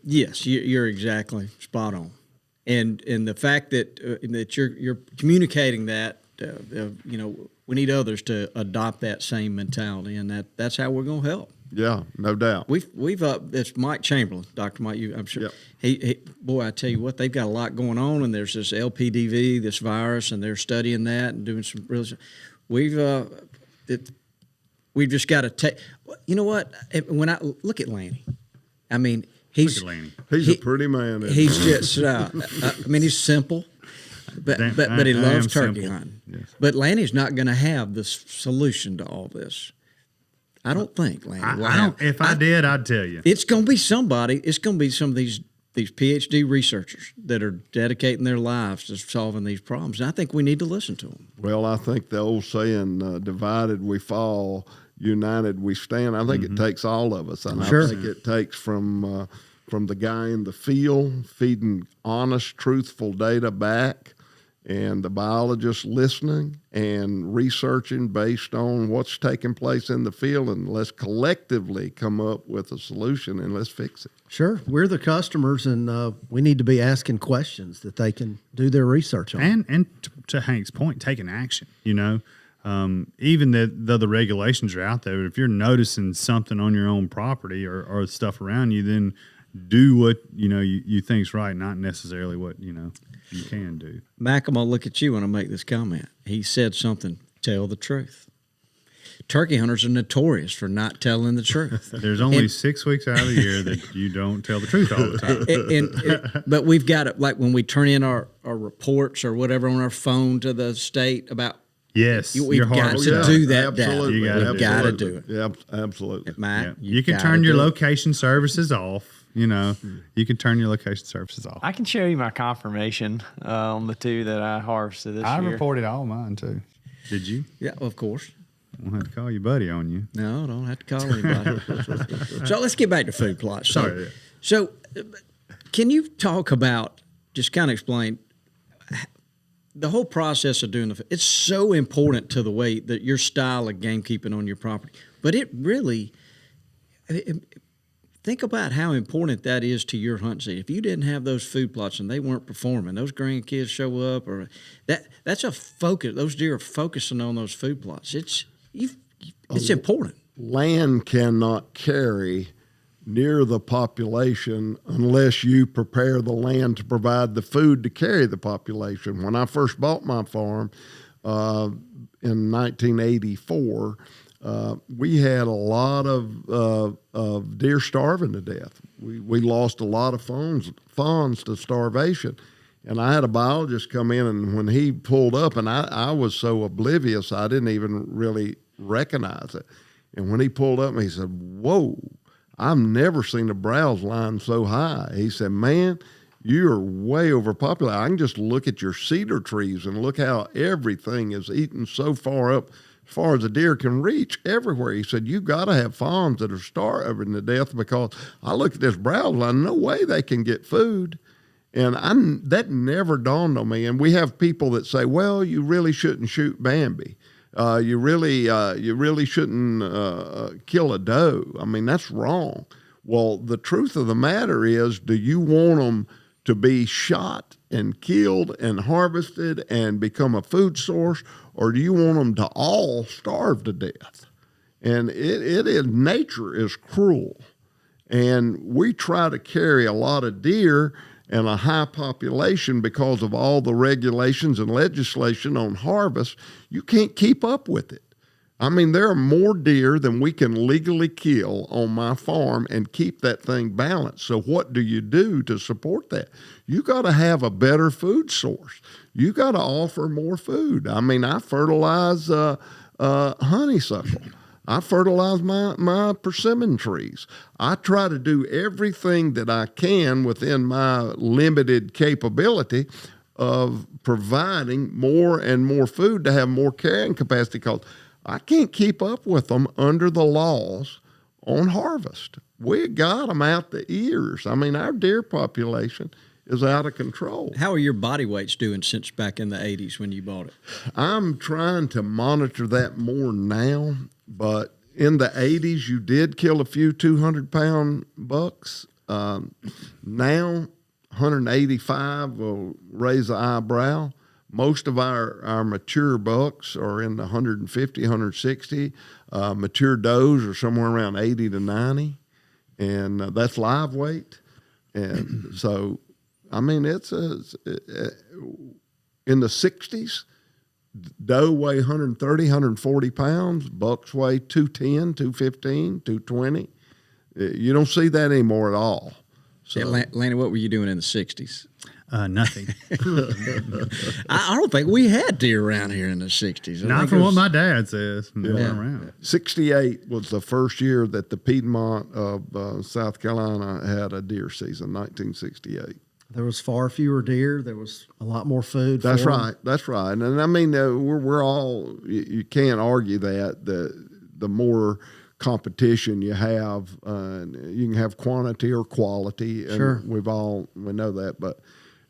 Yes, you're exactly spot on, and the fact that you're communicating that, we need others to adopt that same mentality, and that's how we're going to help. Yeah, no doubt. We've it's Mike Chamberlain, Dr. Mike. I'm sure. Yep. He boy, I tell you what, they've got a lot going on, and there's this LPDV, this virus, and they're studying that and doing some real. We've just got to take. You know what? When I look at Lanny, I mean, Look at Lanny. He's a pretty man. isn't He's he? just. I mean, he's simple, but he I loves am turkey simple. hunting. Yes. But Lanny's not going to have the solution to all this. I don't think Lanny. will I have- don't. If I did, I'd tell you. It's going to be somebody. It's going to be some of these PhD researchers that are dedicating their lives to solving these problems. And I think we need to listen to them. Well, I think the old saying, divided we fall, united we stand, I think it takes all of us. And Sure. I think it takes from the guy in the field feeding honest, truthful data back and the biologist listening and researching based on what's taking place in the field, and let's collectively come up with a solution and let's fix it. Sure, we're the customers, and we need to be asking questions that they can do their research on. And to Hank's point, taking action. You know, even though the regulations are out there, if you're noticing something on your own property or stuff around you, then do what you think's right, not necessarily what you can do. Mac, I'm gonna look at you when I make this comment. He said something. Tell the truth. Turkey hunters are notorious for not telling the truth. There's only 6 weeks out of the year that you don't tell the truth all the time. But we've got it, like when we turn in our reports or whatever on our phone to the state about. Yes, We've got to do that. Absolutely. We've got to do it. Yeah, absolutely. Matt, You can turn your location services off. You can turn your location services off. I can show you my confirmation on the 2 that I harvested this I year. reported all mine too. Did you? Yeah, of course. We'll have to call your buddy on you. No, don't have to call anybody. So let's get back to food plots. So can you talk about, just kind of explain the whole process of doing the food? It's so important to the way that your style of gamekeeping on your property. But it really, think about how important that is to your hunt season. If you didn't have those food plots and they weren't performing, those grandkids show up, or that's a focus. Those deer are focusing on those food plots. It's important. Land cannot carry near the population unless you prepare the land to provide the food to carry the population. When I first bought my farm in 1984, we had a lot of deer starving to death. We lost a lot of fawns to starvation. And I had a biologist come in, and when he pulled up, and I was so oblivious, I didn't even really recognize it. And when he pulled up, he said, "Whoa, I've never seen a browse line so high." He said, "Man, you're way overpopulated. I can just look at your cedar trees and look how everything is eaten so far up, as far as a deer can reach everywhere." He said, "You got to have fawns that are starving to death, because I look at this browse line, no way they can get food." And that never dawned on me. And we have people that say, "Well, you really shouldn't shoot Bambi. You really shouldn't kill a doe." I mean, that's wrong. Well, the truth of the matter is, do you want them to be shot and killed and harvested and become a food source, or do you want them to all starve to death? And nature is cruel. And we try to carry a lot of deer and a high population because of all the regulations and legislation on harvest. You can't keep up with it. I mean, there are more deer than we can legally kill on my farm and keep that thing balanced. So what do you do to support that? You got to have a better food source. You got to offer more food. I mean, I fertilize honeysuckle. I fertilize my persimmon trees. I try to do everything that I can within my limited capability of providing more and more food to have more carrying capacity, because I can't keep up with them under the laws on harvest. We got them out the ears. I mean, our deer population is out of control. How are your body weights doing since back in the 80s when you bought it? I'm trying to monitor that more now, but in the 80s, you did kill a few 200-pound bucks. Now, 185 will raise an eyebrow. Most of our mature bucks are in the 150, 160. Mature does are somewhere around 80 to 90, and that's live weight. And so, I mean, it's in the 60s. Doe weigh 130, 140 pounds. Bucks weigh 210, 215, 220. You don't see that anymore at all. So, Lanny, what were you doing in the 60s? Nothing. I don't think we had deer around here in the 60s. Not from what my dad says. They weren't around. 68 was the first year that the Piedmont of South Carolina had a deer season, 1968. There was far fewer deer. There was a lot more food. That's right. That's right. And I mean, we're all, you can't argue that the more competition you have, you can have quantity or quality. And sure. we know that, but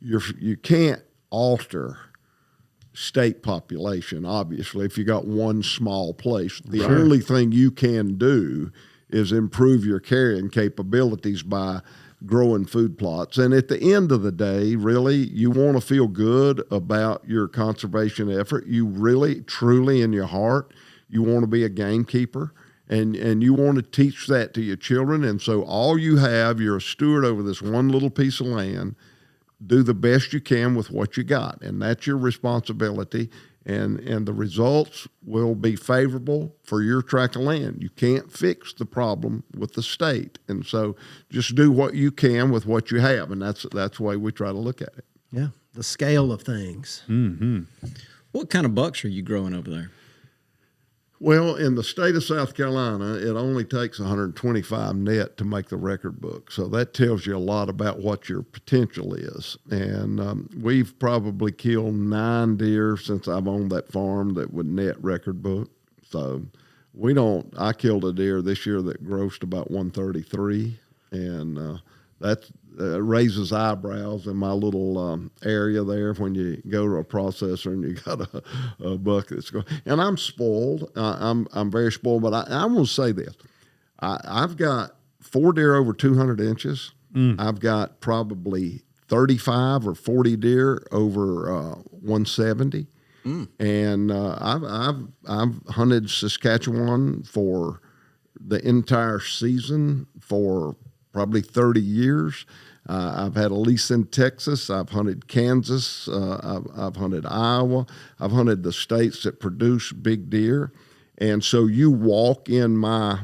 you can't alter state population, obviously, if you got one small place. The Sure. only thing you can do is improve your carrying capabilities by growing food plots. And at the end of the day, really, you want to feel good about your conservation effort. You really, truly, in your heart, you want to be a gamekeeper. and you want to teach that to your children. And so all you have, you're a steward over this one little piece of land. Do the best you can with what you got, and that's your responsibility. And the results will be favorable for your tract of land. You can't fix the problem with the state, and so just do what you can with what you have, and that's the way we try to look at it. Yeah, the scale of things. Mm-hmm. What kind of bucks are you growing over there? Well, in the state of South Carolina, it only takes 125 net to make the record book. So that tells you a lot about what your potential is. And we've probably killed 9 deer since I've owned that farm that would net record book. So I killed a deer this year that grossed about 133. And that raises eyebrows in my little area there when you go to a processor and you got a buck that's going. And I'm spoiled. I'm very spoiled. But I want to say this: I've got 4 deer over 200 inches. I've got probably 35 or 40 deer over 170. And I've hunted Saskatchewan for the entire season for probably 30 years. I've had a lease in Texas. I've hunted Kansas. I've hunted Iowa. I've hunted the states that produce big deer. And so you walk in my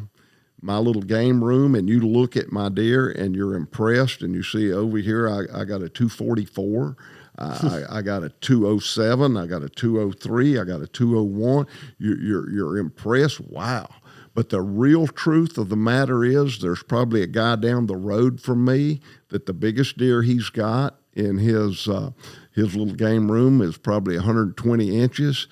little game room and you look at my deer and you're impressed, and you see over here I got a 244. I got a 207. I got a 203. I got a 201. You're impressed. Wow. But the real truth of the matter is there's probably a guy down the road from me that the biggest deer he's got in his little game room is probably 120 inches.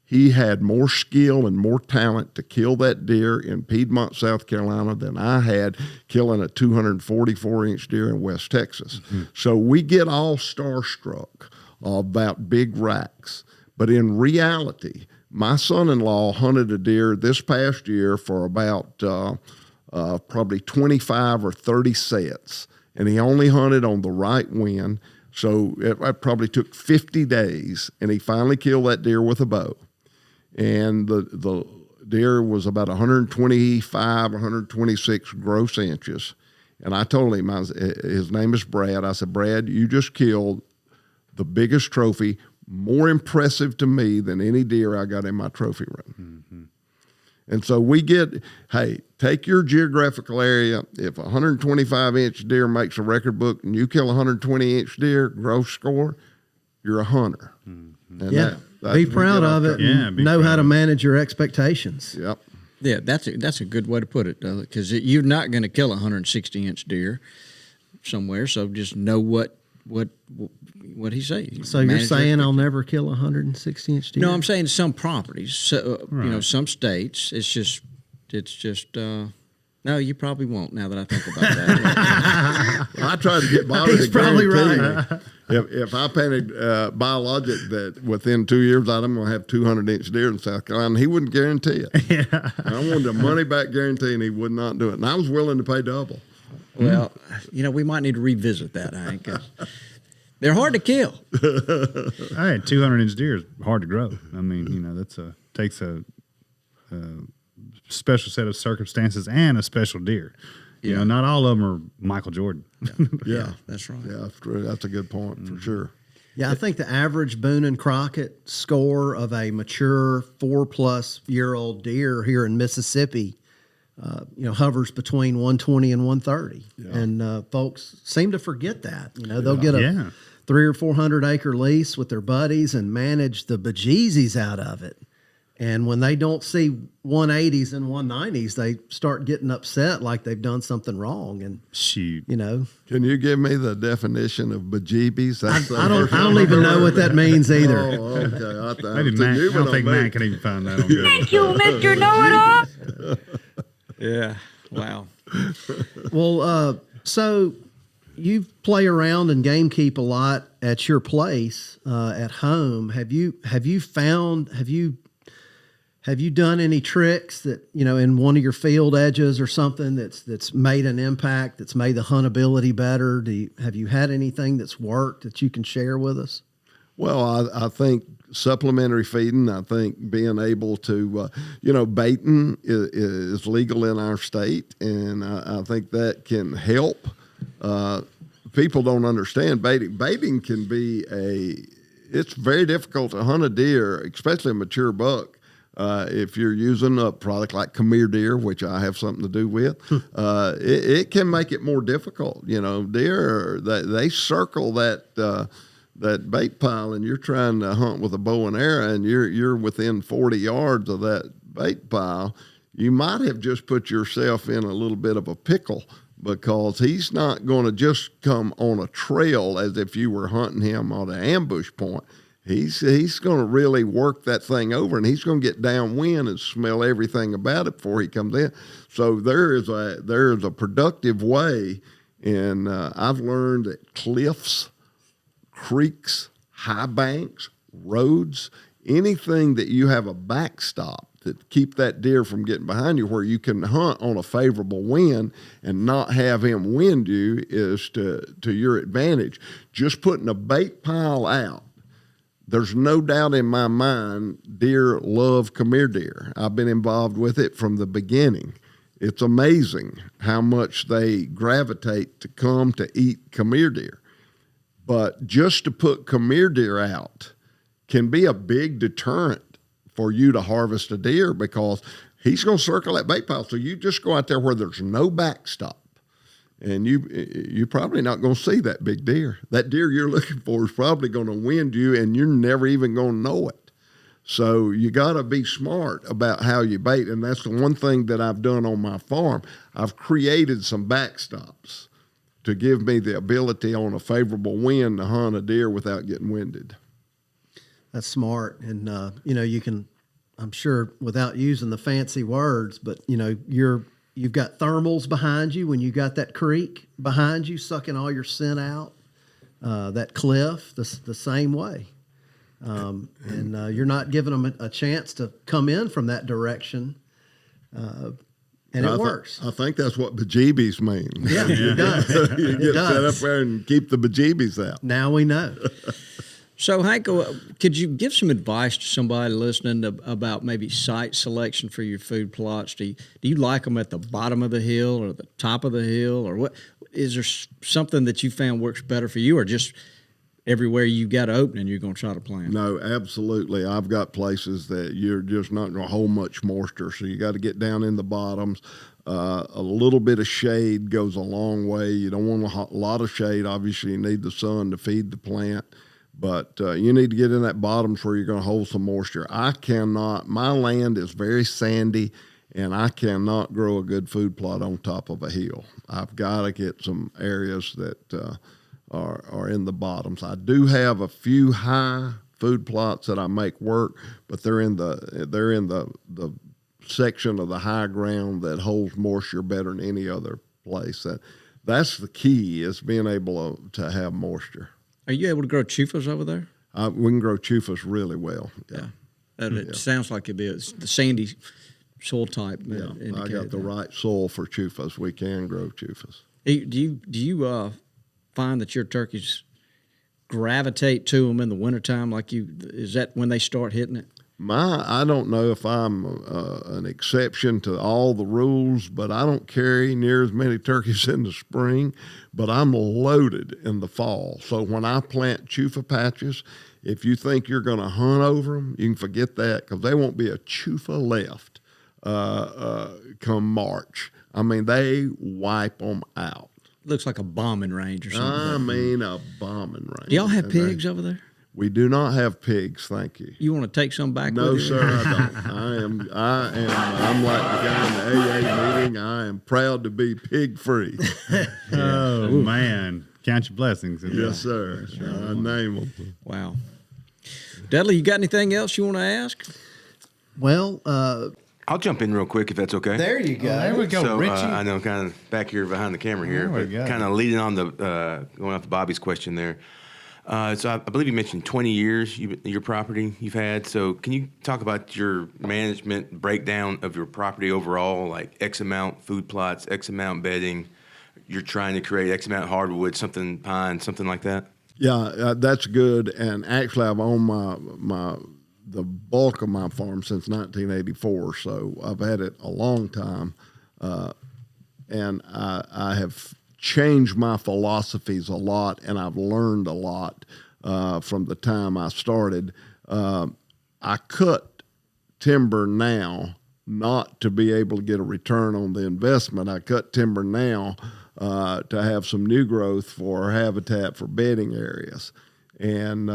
He had more skill and more talent to kill that deer in Piedmont, South Carolina than I had killing a 244-inch deer in West Texas. Mm-hmm. So we get all starstruck about big racks. But in reality, my son-in-law hunted a deer this past year for about probably 25 or 30 sets, and he only hunted on the right wind. So it probably took 50 days, and he finally killed that deer with a bow. And the deer was about 125, 126 gross inches. And I told him, his name is Brad. I said, Brad, you just killed the biggest trophy, more impressive to me than any deer I got in my trophy room. Mm-hmm. And so we get, hey, take your geographical area. If a 125-inch deer makes a record book and you kill a 120-inch deer, gross score, you're a hunter. Mm-hmm. And yeah, be proud of it. Yeah, know how to manage your expectations. Yep. Yeah, that's a good way to put it, because you're not going to kill a 160-inch deer somewhere, so just know what he say. So you're saying I'll never kill a 160-inch deer? No, I'm saying some properties, so, right. Some states, it's just. No, you probably won't. Now that I think about that, I tried to get Bobby. He's probably right. If I painted biologic that within 2 years I'm going to have 200-inch deer in South Carolina, he wouldn't guarantee it. Yeah. I wanted a money-back guarantee, and he would not do it. And I was willing to pay double. Well, we might need to revisit that, Hank. They're hard to kill. I had 200-inch deer is hard to grow. I mean, takes a special set of circumstances and a special deer. Yeah. Not all of them are Michael Jordan. Yeah, that's right. Yeah, that's true. That's a good point for sure. Yeah, I think the average Boone and Crockett score of a mature 4-plus-year-old deer here in Mississippi, hovers between 120 and 130. Yeah. And folks seem to forget that. They'll get a 300 or 400 acre lease with their buddies and manage the bejeezies out of it. And when they don't see 180s and 190s, they start getting upset like they've done something wrong. And shoot, Can you give me the definition of bejeebies? I don't even know what that means either. Oh, okay. Maybe Matt, I don't think Matt can even find that on Google. Thank you, Mr. Know-It-All. Yeah. Wow. Well, so you play around and game keep a lot at your place at home. Have you done any tricks that, in one of your field edges or something that's made an impact, that's made the huntability better? Have you had anything that's worked that you can share with us? Well, I think supplementary feeding. I think being able to, baiting is legal in our state, and I think that can help. People don't understand baiting. Baiting can be it's very difficult to hunt a deer, especially a mature buck. If you're using a product like Come Here Deer, which I have something to do with, it can make it more difficult. Deer, they circle that bait pile, and you're trying to hunt with a bow and arrow, and you're within 40 yards of that bait pile. You might have just put yourself in a little bit of a pickle, because he's not going to just come on a trail as if you were hunting him on an ambush point. He's going to really work that thing over, and he's going to get downwind and smell everything about it before he comes in. So there is a productive way, and I've learned that cliffs, creeks, high banks, roads, anything that you have a backstop that keep that deer from getting behind you, where you can hunt on a favorable wind and not have him wind you, is to your advantage. Just putting a bait pile out, there's no doubt in my mind deer love Come Here Deer. I've been involved with it from the beginning. It's amazing how much they gravitate to come to eat Come Here Deer. But just to put Come Here Deer out can be a big deterrent for you to harvest a deer, because he's going to circle that bait pile. So you just go out there where there's no backstop, and you're probably not going to see that big deer. That deer you're looking for is probably going to wind you, and you're never even going to know it. So you got to be smart about how you bait, and that's the one thing that I've done on my farm. I've created some backstops to give me the ability on a favorable wind to hunt a deer without getting winded. That's smart. And, you can, I'm sure without using the fancy words, but, you've got thermals behind you when you got that creek behind you sucking all your scent out, that cliff, the same way. And you're not giving them a chance to come in from that direction. And it works. I think that's what bejeebies mean. Yeah, it does. You get set up there and keep the bejeebies out. Now we know. So, Hank, could you give some advice to somebody listening about maybe site selection for your food plots? Do you like them at the bottom of the hill or the top of the hill, or what? Is there something that you found works better for you, or just everywhere you got an opening you're going to try to plant? No, absolutely. I've got places that you're just not going to hold much moisture, so you got to get down in the bottoms. A little bit of shade goes a long way. You don't want a lot of shade. Obviously, you need the sun to feed the plant. But you need to get in that bottoms where you're going to hold some moisture. My land is very sandy, and I cannot grow a good food plot on top of a hill. I've got to get some areas that are in the bottoms. I do have a few high food plots that I make work, but they're in the section of the high ground that holds moisture better than any other place. That's the key, is being able to have moisture. Are you able to grow chufas over there? We can grow chufas really well. Yeah. It sounds like it's the sandy soil type. Yeah, I got the right soil for chufas. We can grow chufas. Do you find that your turkeys gravitate to them in the wintertime? Is that when they start hitting it? I don't know if I'm an exception to all the rules, but I don't carry near as many turkeys in the spring, but I'm loaded in the fall. So when I plant chufa patches, if you think you're going to hunt over them, you can forget that, because there won't be a chufa left come March. I mean, they wipe them out. Looks like a bombing range or something. I mean, a bombing range. Do y'all have pigs over there? We do not have pigs, thank you. You want to take some back No, with you? sir, I don't. I'm like the guy in the AA meeting. I am proud to be pig-free. Oh, man. Count your blessings. Yes, sir. I name them. Wow. Dudley, you got anything else you want to ask? Well, I'll jump in real quick if that's okay. there you go. There we go, So Richie. I know, kind of back here behind the camera here, There we but go. kind of leading on the going off to Bobby's question there. So I believe you mentioned 20 years your property you've had. So can you talk about your management breakdown of your property overall, like X amount food plots, X amount bedding? You're trying to create X amount hardwood, something pine, something like that? Yeah, that's good. And actually, I've owned the bulk of my farm since 1984, so I've had it a long time, and I have changed my philosophies a lot, and I've learned a lot from the time I started. I cut timber now not to be able to get a return on the investment. I cut timber now to have some new growth for habitat for bedding areas, and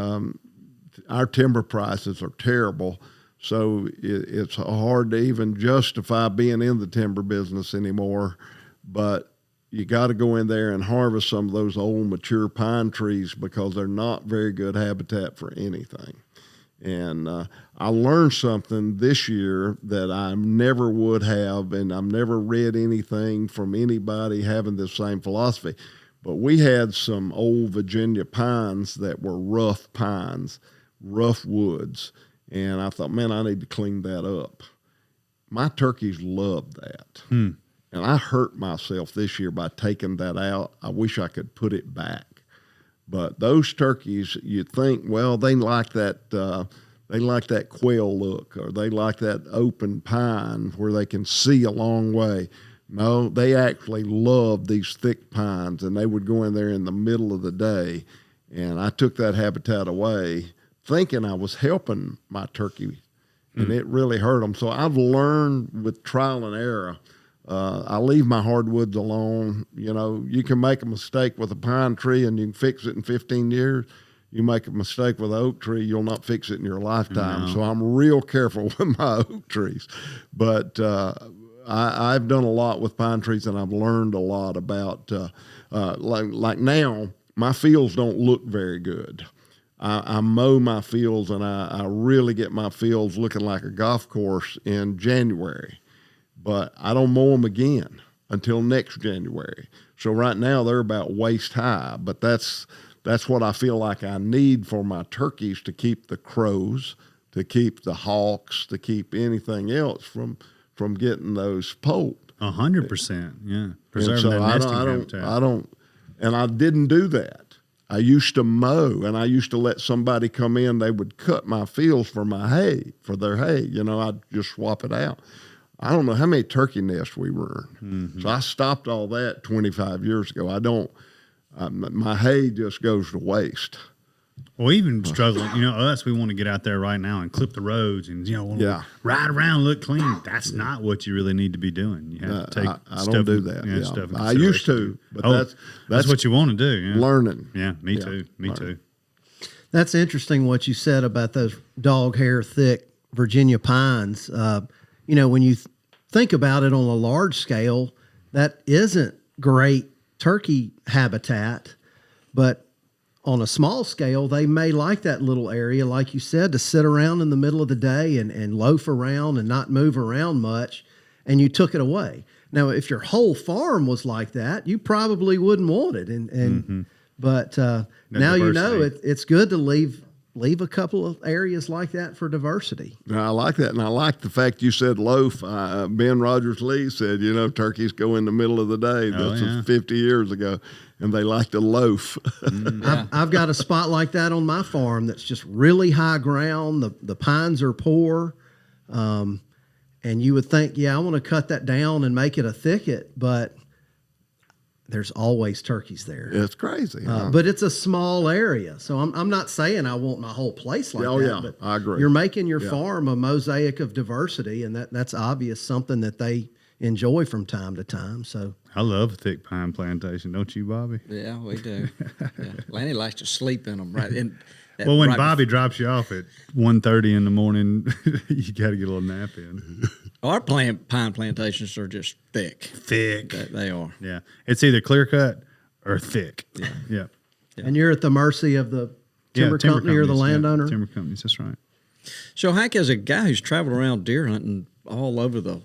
our timber prices are terrible, so it's hard to even justify being in the timber business anymore. But you got to go in there and harvest some of those old mature pine trees because they're not very good habitat for anything. And I learned something this year that I never would have, and I've never read anything from anybody having the same philosophy. But we had some old Virginia pines that were rough pines, rough woods, and I thought, man, I need to clean that up. My turkeys loved that. And I hurt myself this year by taking that out. I wish I could put it back. But those turkeys, you think, well, they like that quail look, or they like that open pine where they can see a long way. No, they actually love these thick pines, and they would go in there in the middle of the day. And I took that habitat away thinking I was helping my turkey, and it really hurt them. So I've learned with trial and error. I leave my hardwoods alone. You know, you can make a mistake with a pine tree and you can fix it in 15 years. You make a mistake with an oak tree, you'll not fix it in your lifetime. No. So I'm real careful with my oak trees. But I've done a lot with pine trees, and I've learned a lot about, like now, my fields don't look very good. I mow my fields, and I really get my fields looking like a golf course in January. But I don't mow them again until next January. So right now they're about waist high, but that's what I feel like I need for my turkeys to keep the crows, to keep the hawks, to keep anything else from getting those poult. 100%, yeah. Preserving that nesting habitat. And I didn't do that. I used to mow, and I used to let somebody come in. They would cut my fields for my hay, for their hay. You know, I'd just swap it out. I don't know how many turkey nests we run. So I stopped all that 25 years ago. My hay just goes to waste. Well, even struggling, you know, us, we want to get out there right now and clip the roads and, you know, ride around, look clean. That's not what you really need to be doing. You have to take I don't do that. You know, stuff I used to, but that's what you want to do. Yeah. Learning. Yeah, me too. Me too. That's interesting what you said about those dog hair thick Virginia pines. You know, when you think about it on a large scale, that isn't great turkey habitat, but on a small scale, they may like that little area, like you said, to sit around in the middle of the day and loaf around and not move around much, and you took it away. Now, if your whole farm was like that, you probably wouldn't want it. But now you know it's good to leave a couple of areas like that for diversity. I like that, and I like the fact you said loaf. Ben Rogers-Lee said, you know, turkeys go in the middle of the day. This was 50 years ago, and they like to loaf. I've got a spot like that on my farm that's just really high ground. The pines are poor, and you would think, I want to cut that down and make it a thicket, but there's always turkeys there. It's crazy. But it's a small area. So I'm not saying I want my whole place like that. But I agree. You're making your farm a mosaic of diversity, and that's obvious, something that they enjoy from time to time. So I love a thick pine plantation, don't you, Bobby? Yeah, we do. Lanny likes to sleep in them, right? Well, when Bobby drops you off at 1:30 in the morning, you got to get a little nap in. Our pine plantations are just thick. They are. Yeah. It's either clear cut or thick. Yeah. And you're at the mercy of the timber company or the landowner? Timber companies, that's right. So, Hank, as a guy who's traveled around deer hunting all over the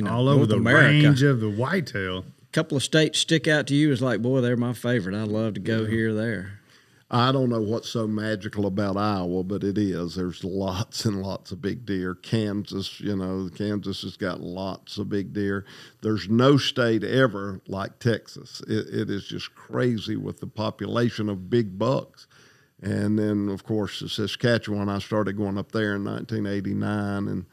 all over North the America, range of the whitetail. a couple of states stick out to you as like, boy, they're my favorite. I love to go here or there. I don't know what's so magical about Iowa, but it is. There's lots and lots of big deer. Kansas, Kansas has got lots of big deer. There's no state ever like Texas. It is just crazy with the population of big bucks. And then, of course, Saskatchewan, I started going up there in 1989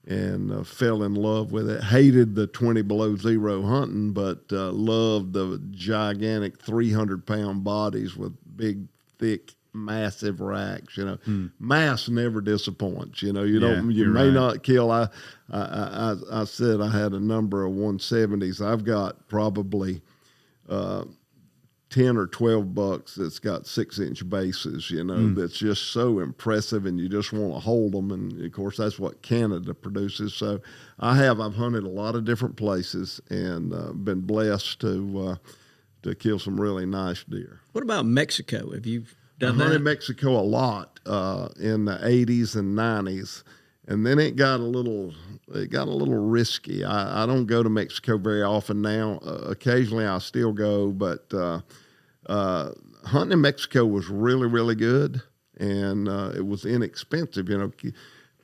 and fell in love with it. Hated the 20 below zero hunting, but loved the gigantic 300-pound bodies with big, thick, massive racks. Mass never disappoints. You may not kill. I said I had a number of 170s. I've got probably 10 or 12 bucks that's got 6-inch bases, that's just so impressive, and you just want to hold them. And of course, that's what Canada produces. So I've hunted a lot of different places and been blessed to kill some really nice deer. What about Mexico? Have you done I hunted that? Mexico a lot in the 80s and 90s. And then it got a little risky. I don't go to Mexico very often now. Occasionally I still go, but hunting in Mexico was really, really good, and it was inexpensive.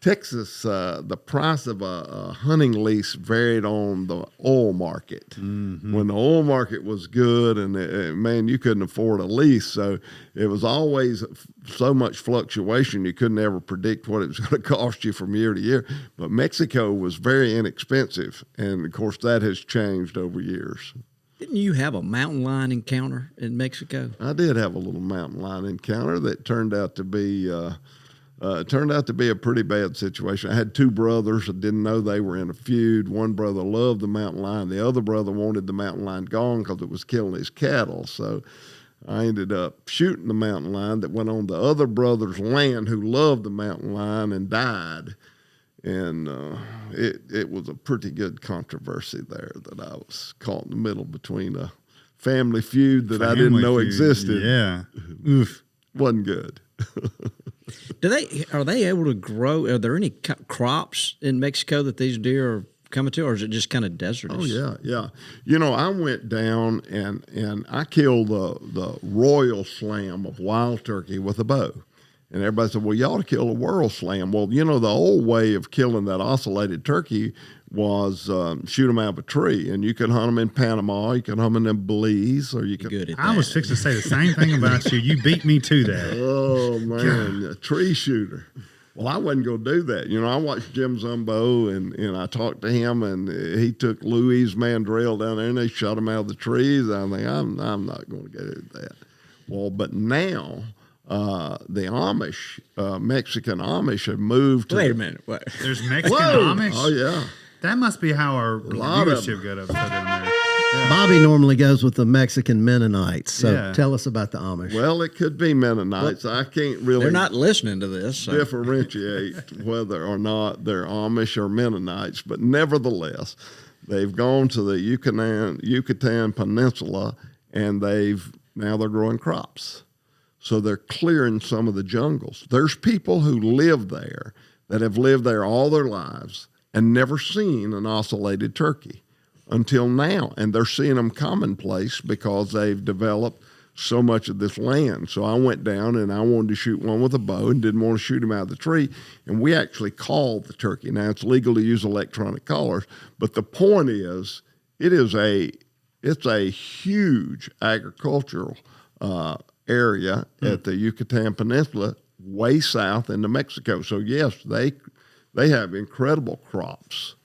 Texas, the price of a hunting lease varied on the oil market. Mm-hmm. When the oil market was good, and you couldn't afford a lease, so it was always so much fluctuation. You couldn't ever predict what it was going to cost you from year to year. But Mexico was very inexpensive, and of course that has changed over years. Didn't you have a mountain lion encounter in Mexico? I did have a little mountain lion encounter that turned out to be a pretty bad situation. I had two brothers. I didn't know they were in a feud. One brother loved the mountain lion. The other brother wanted the mountain lion gone because it was killing his cattle. So I ended up shooting the mountain lion that went on the other brother's land, who loved the mountain lion, and died. And it was a pretty good controversy there, that I was caught in the middle between a family feud that I didn't know existed. Yeah. Oof. Wasn't good. Are they able to grow? Are there any crops in Mexico that these deer are coming to, or is it just kind of desertous? Oh yeah. I went down and I killed the royal slam of wild turkey with a bow. And everybody said, well, you ought to kill a world slam. Well, the old way of killing that ocellated turkey was shoot them out of a tree. And you could hunt them in Panama, you could hunt them in Belize, or you could. Good at that. I was fixing to say the same thing about you. You beat me to that. Oh, man, a tree shooter. Well, I wasn't going to do that. I watched Jim Zumbo, and I talked to him, and he took Louis Mandrell down there, and they shot him out of the trees. I think, I'm not going to get into that. Well, but now the Amish, Mexican Amish, have moved to. Wait a minute. What? There's Mexican Amish? Oh, yeah. That must be how our viewership got up down there. Yeah. Bobby normally goes with the Mexican Mennonites. So tell us about the Amish. Well, it could be Mennonites. I can't really. They're not listening to this. So. Differentiate whether or not they're Amish or Mennonites, but nevertheless, they've gone to the Yucatan Peninsula, and now they're growing crops. So they're clearing some of the jungles. There's people who live there that have lived there all their lives and never seen an ocellated turkey until now. And they're seeing them commonplace because they've developed so much of this land. So I went down and I wanted to shoot one with a bow and didn't want to shoot him out of the tree. And we actually called the turkey. Now, it's legal to use electronic callers, but the point is, it's a huge agricultural area at the Yucatan Peninsula, way south into Mexico. So yes, they have incredible crops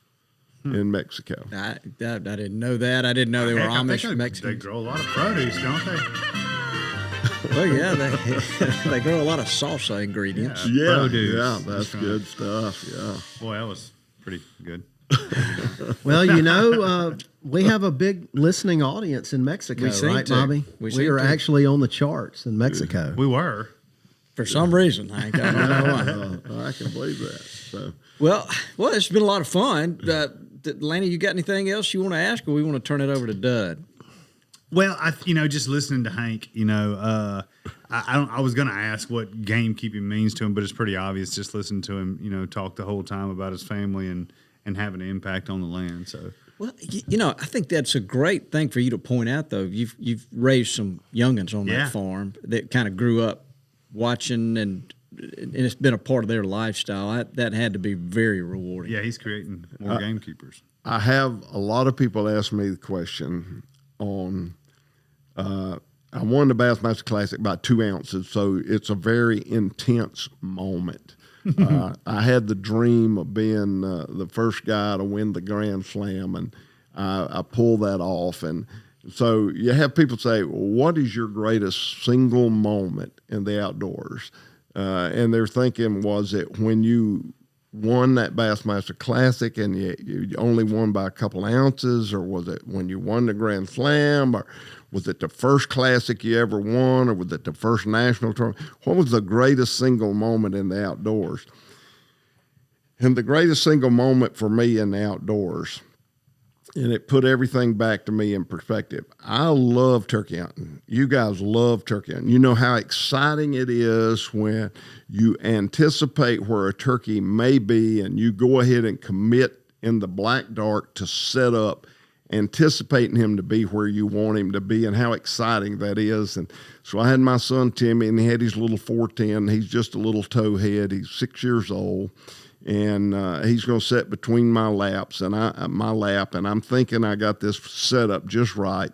in Mexico. I didn't know that. I didn't know they were Amish Mexicans. They grow a lot of produce, don't they? Well, yeah, they grow a lot of salsa ingredients. Yeah, produce. Yeah, that's good stuff. Yeah. Boy, that was pretty good. Well, we have a big listening audience in Mexico, right, Bobby? We are actually on the charts in Mexico. We were. For some reason, Hank. I don't know why. I can believe that. So. Well, it's been a lot of fun. Lanny, you got anything else you want to ask, or we want to turn it over to Dud? Well, just listening to Hank, I was going to ask what gamekeeping means to him, but it's pretty obvious just listening to him, talk the whole time about his family and having an impact on the land. So Well, I think that's a great thing for you to point out, though. You've raised some youngins on that farm that kind of grew up watching, and it's been a part of their lifestyle. That had to be very rewarding. Yeah, he's creating more gamekeepers. I have a lot of people ask me the question on. I won the Bassmaster Classic by 2 ounces, so it's a very intense moment. I had the dream of being the first guy to win the Grand Slam, and I pulled that off. And so you have people say, well, what is your greatest single moment in the outdoors? And they're thinking, was it when you won that Bassmaster Classic and you only won by a couple ounces, or was it when you won the Grand Slam, or was it the first Classic you ever won, or was it the first national tournament? What was the greatest single moment in the outdoors? And the greatest single moment for me in the outdoors, and it put everything back to me in perspective. I love turkey hunting. You guys love turkey hunting. You know how exciting it is when you anticipate where a turkey may be and you go ahead and commit in the black dark to set up, anticipating him to be where you want him to be, and how exciting that is. And so I had my son Timmy, and he had his little 410. He's just a little towhead. He's 6 years old. And he's going to sit between my laps and my lap, and I'm thinking I got this set up just right.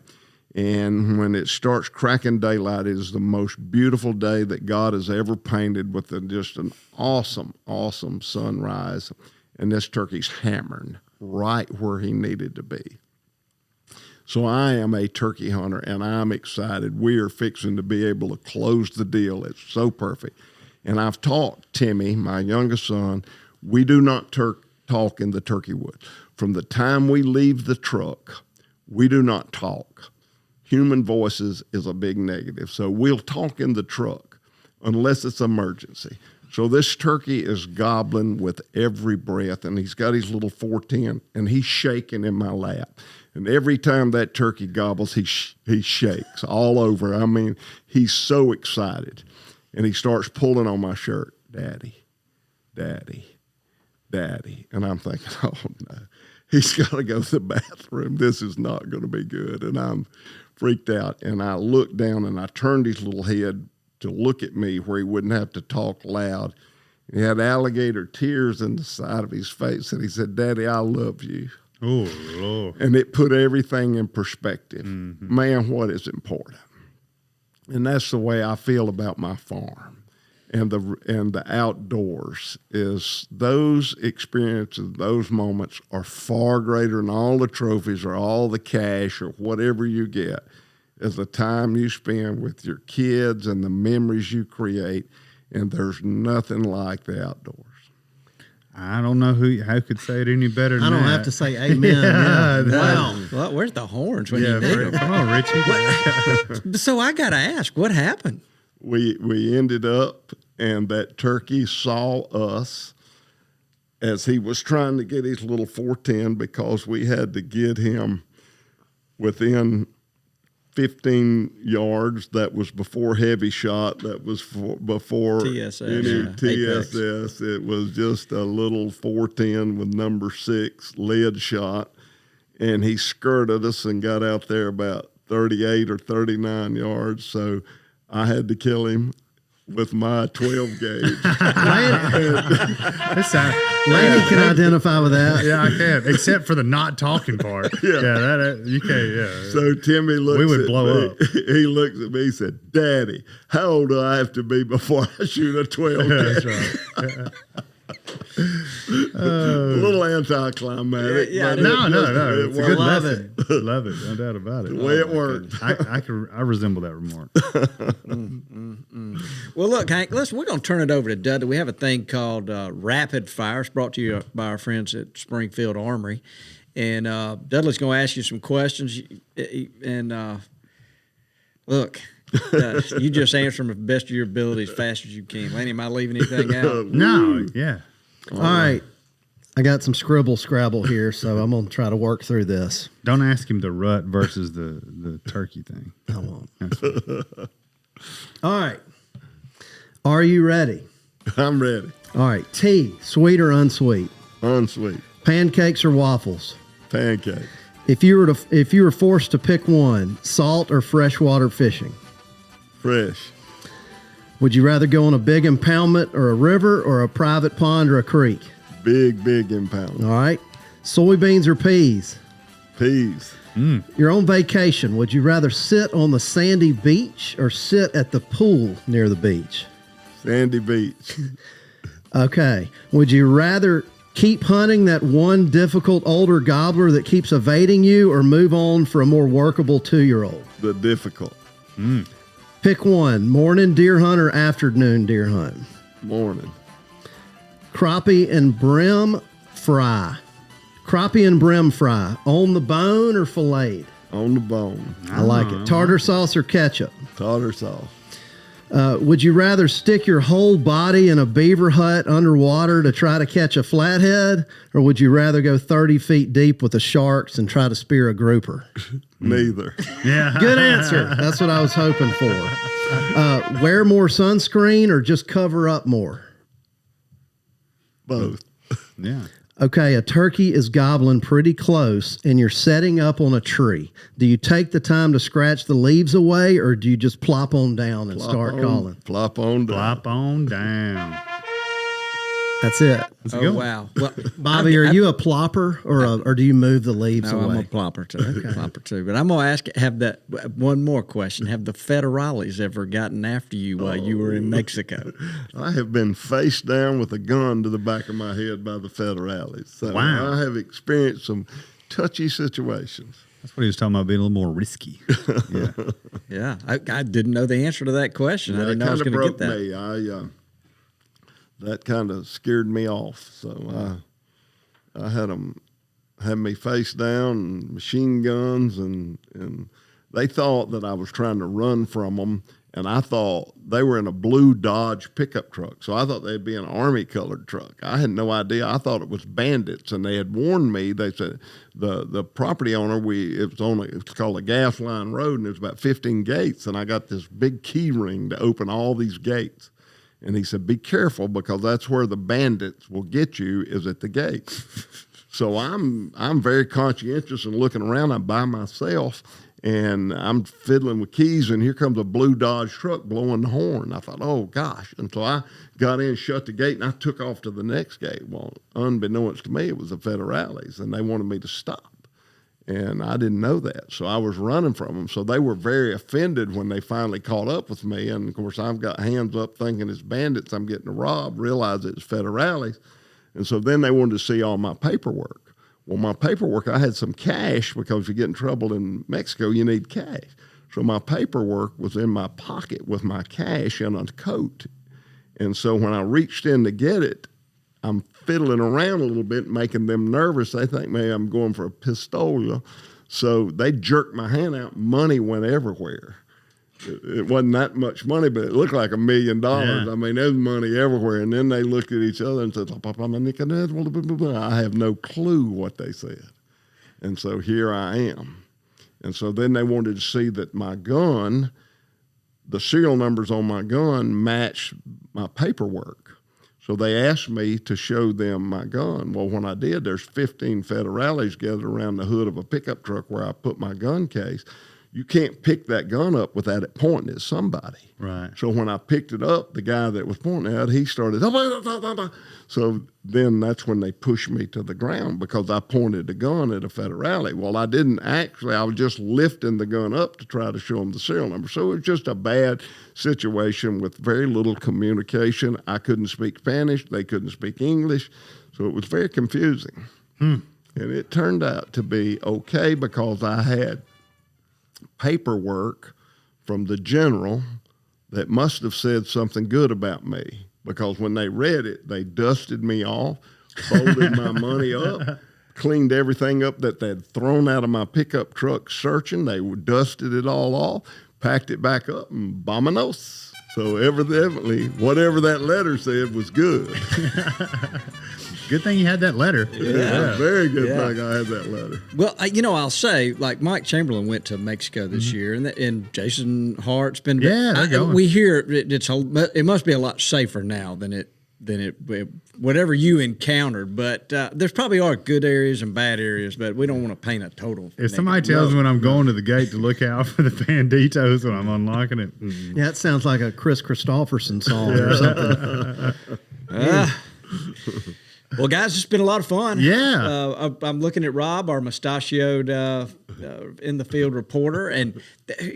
And when it starts cracking daylight, it is the most beautiful day that God has ever painted, with just an awesome, awesome sunrise. And this turkey's hammering right where he needed to be. So I am a turkey hunter, and I'm excited. We are fixing to be able to close the deal. It's so perfect. And I've taught Timmy, my youngest son, we do not talk in the turkey woods. From the time we leave the truck, we do not talk. Human voices is a big negative. So we'll talk in the truck unless it's emergency. So this turkey is gobbling with every breath, and he's got his little 410, and he's shaking in my lap. And every time that turkey gobbles, he shakes all over. I mean, he's so excited. And he starts pulling on my shirt, Daddy, Daddy, Daddy. And I'm thinking, oh no, he's got to go to the bathroom. This is not going to be good. And I'm freaked out. And I looked down and I turned his little head to look at me where he wouldn't have to talk loud. He had alligator tears in the side of his face. And he said, Daddy, I love you. Oh, Lord. And it put everything in perspective. Mm-hmm. Man, what is important? And that's the way I feel about my farm. And the outdoors is those experiences, those moments are far greater than all the trophies or all the cash or whatever you get, is the time you spend with your kids and the memories you create. And there's nothing like the outdoors. I don't know how could say it any better than I don't that. have to say amen. Yeah. Wow. Well, where's the horns when you need them? Come on, Richie. So I got to ask, what happened? We ended up, and that turkey saw us as he was trying to get his little 410, because we had to get him within 15 yards. That was before heavy shot. That was before TSS, any TSS. It was just a little 410 with number 6 lead shot. And he skirted us and got out there about 38 or 39 yards. So I had to kill him with my 12 gauge. Laney can identify with that. Yeah, I can, except for the not talking part. That you can't. Yeah. So Timmy looks. We would at blow me. up. He looks at me. He said, "Daddy, how old do I have to be before I shoot a 12 gauge?" That's right. A little anticlimactic. Yeah, but No, it it's a good Love lesson. Love it, no doubt about it. The way it worked. I resemble that remark. Well, look, Hank, we're going to turn it over to Dudley. We have a thing called Rapid Fire. It's brought to you by our friends at Springfield Armory. And Dudley's going to ask you some questions. And look, you just answer them to the best of your ability as fast as you can. Laney, am I leaving anything out? No, yeah. All right. I got some scrabble here, so I'm going to try to work through this. Don't ask him the rut versus the turkey thing. I won't. All right. Are you ready? I'm ready. All right. Tea, sweet or unsweet? Unsweet. Pancakes or waffles? Pancake. If you were forced to pick one, salt or freshwater fishing, Fresh. would you rather go on a big impoundment or a river or a private pond or a creek? Big impound. All right. Soybeans or peas? Peas. You're on vacation. Would you rather sit on the sandy beach or sit at the pool near the beach? Sandy Beach. Okay. Would you rather keep hunting that one difficult older gobbler that keeps evading you or move on for a more workable 2-year-old? The difficult. Pick one, morning deer hunt or afternoon deer hunt. Morning. Crappie and brim fry. Crappie and brim fry. On the bone or filleted? On the bone. I like it. Tartar sauce or ketchup? Tartar sauce. Would you rather stick your whole body in a beaver hut underwater to try to catch a flathead, or would you rather go 30 feet deep with the sharks and try to spear a grouper? Neither. Yeah. Good answer. That's what I was hoping for. Wear more sunscreen or just cover up more? Both. Yeah. Okay, a turkey is gobbling pretty close and you're setting up on a tree. Do you take the time to scratch the leaves away or do you just plop on down and start calling? Plop on down. Plop on down. That's it. Oh, wow. Well, Bobby, are you a plopper or do you move the leaves no, away? I'm a plopper too. Plopper too. But I'm gonna ask. Have that one more question. Have the federales ever gotten after you while you were in Mexico? I have been face down with a gun to the back of my head by the federales. So Wow. I have experienced some touchy situations. That's what he was talking about, being a little more risky. Yeah. Yeah, I didn't know the answer to that question. I didn't know I was That going kind to of get broke that. me. That kind of scared me off. So I had them had me face down and machine guns, and they thought that I was trying to run from them, and I thought they were in a blue Dodge pickup truck. So I thought they'd be an army colored truck. I had no idea. I thought it was bandits, and they had warned me. They said the property owner, it's called a gas line road, and there's about 15 gates, and I got this big key ring to open all these gates. And he said, be careful because that's where the bandits will get you is at the gate. So I'm very conscientious and looking around. I'm by myself and I'm fiddling with keys and here comes a blue Dodge truck blowing the horn. I thought, oh gosh. And so I got in, shut the gate, and I took off to the next gate. Well, unbeknownst to me, it was the federales and they wanted me to stop. And I didn't know that. So I was running from them. So they were very offended when they finally caught up with me. And, of course, I've got hands up thinking it's bandits I'm getting to rob, realize it's federales. And so then they wanted to see all my paperwork. Well, my paperwork, I had some cash because if you get in trouble in Mexico, you need cash. So my paperwork was in my pocket with my cash in a coat. And so when I reached in to get it, I'm fiddling around a little bit, making them nervous. They think maybe I'm going for a pistola. So they jerked my hand out. Money went everywhere. It wasn't that much money, but it looked like $1 million. Yeah. I mean, there's money everywhere. And then they looked at each other and said, I have no clue what they said. And so here I am. And so then they wanted to see that my gun, the serial numbers on my gun matched my paperwork. So they asked me to show them my gun. Well, when I did, there's 15 federales gathered around the hood of a pickup truck where I put my gun case. You can't pick that gun up without it pointing at somebody. Right. So when I picked it up, the guy that was pointing at it, he started. So then that's when they pushed me to the ground because I pointed the gun at a federale. Well, I didn't actually. I was just lifting the gun up to try to show them the serial number. So it was just a bad situation with very little communication. I couldn't speak Spanish. They couldn't speak English. So it was very confusing. And it turned out to be okay because I had paperwork from the general that must have said something good about me because when they read it, they dusted me off, folded my money up, cleaned everything up that they'd thrown out of my pickup truck searching. They dusted it all off, packed it back up, and vamonos. So evidently, whatever that letter said was good. Good thing you had that letter. Yeah. Very good thing I had that letter. Well, I'll say, like Mike Chamberlain went to Mexico this year, and Jason Hart's been. Yeah, they're going. We hear it must be a lot safer now than it whatever you encountered. But there's probably are good areas and bad areas, but we don't want to paint a total. If somebody tells me when I'm going to the gate to look out for the banditos when I'm unlocking it, Yeah, it sounds like a Chris Christopherson song or something. Well, guys, it's been a lot of fun. Yeah. I'm looking at Rob, our mustachioed in the field reporter, and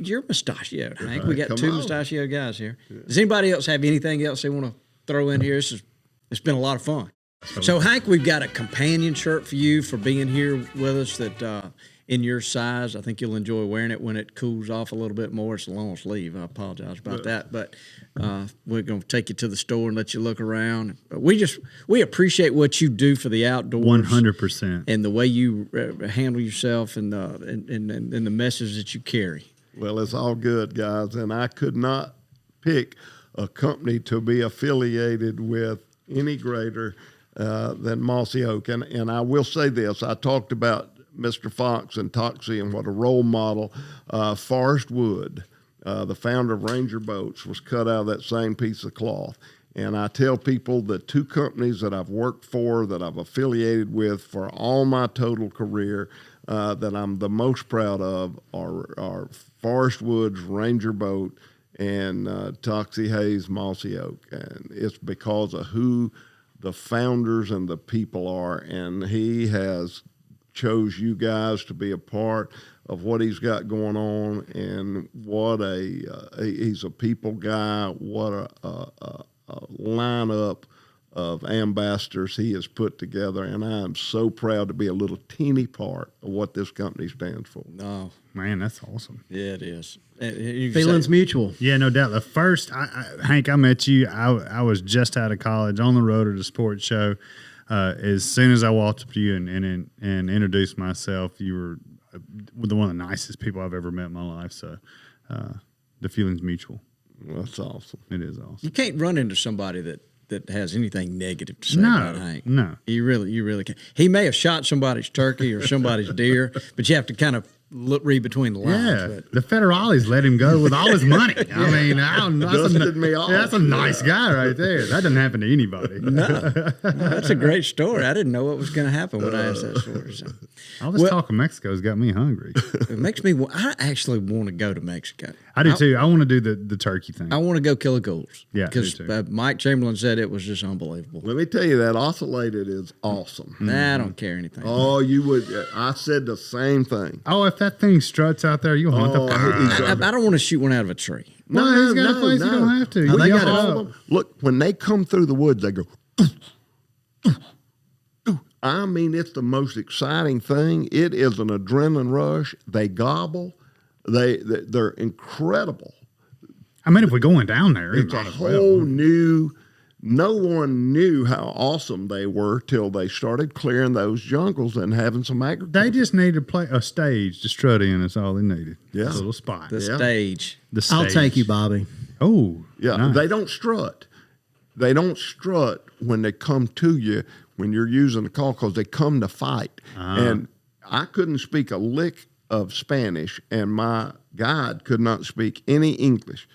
you're mustachioed, Hank. We got two mustachioed guys here. Does anybody else have anything else they want to throw in here? It's been a lot of fun. So, Hank, we've got a companion shirt for you for being here with us that in your size. I think you'll enjoy wearing it when it cools off a little bit more. It's a long sleeve. I apologize about that. But we're going to take you to the store and let you look around. We appreciate what you do for the outdoors. 100%. And the way you handle yourself and the message that you carry. Well, it's all good, guys. And I could not pick a company to be affiliated with any greater than Mossy Oak. And I will say this. I talked about Mr. Fox and Toxie and what a role model. Forrest Wood, the founder of Ranger Boats, was cut out of that same piece of cloth. And I tell people the two companies that I've worked for, that I've affiliated with for all my total career, that I'm the most proud of are Forrest Wood's Ranger Boat and Toxie Hayes Mossy Oak. And it's because of who the founders and the people are. And he has chose you guys to be a part of what he's got going on, and what he's a people guy. What a lineup of ambassadors he has put together, and I am so proud to be a little teeny part of what this company stands for. No, Man, that's awesome. yeah, it is. Feelings mutual. Yeah, no doubt. The first, Hank, I met you, I was just out of college on the road at a sports show. As soon as I walked up to you and introduced myself, you were one of the nicest people I've ever met in my life. So the feeling's mutual. Well, that's awesome. It is awesome. You can't run into somebody that has anything negative to say No, about Hank. no. You really can't. He may have shot somebody's turkey or somebody's deer, but you have to kind of read between the lines. Yeah, But the federales let him go with all his money. I mean, Dusted me off. that's a nice guy right there. That doesn't happen to anybody. no, that's a great story. I didn't know what was going to happen when I asked that story. So. All this talk of Mexico's got me hungry. It makes me. I actually want to go to Mexico. I do too. I want to do the turkey thing. I want to go kill a goose. Yeah, because me too. Mike Chamberlain said it was just unbelievable. Let me tell you, that Ocellated is awesome. Nah, I don't care anything. Oh, you would. I said the same thing. Oh, if that thing struts out there, you'll hunt the I don't want to shoot one out of a tree. No, he's got a place you don't have to. They got all of them. Look, when they come through the woods, they go. I mean, it's the most exciting thing. It is an adrenaline rush. They gobble. They're incredible. I mean, if we're going down there, It's a whole new. No one knew how awesome they were till they started clearing those jungles and having some agriculture. They just needed to play a stage to strut in. That's all they needed. Yeah. A little spot. The stage. The stage. I'll take you, Bobby. Oh, Yeah, nice. they don't strut. They don't strut when they come to you when you're using the call, because they come to fight. And I couldn't speak a lick of Spanish, and my guide could not speak any English.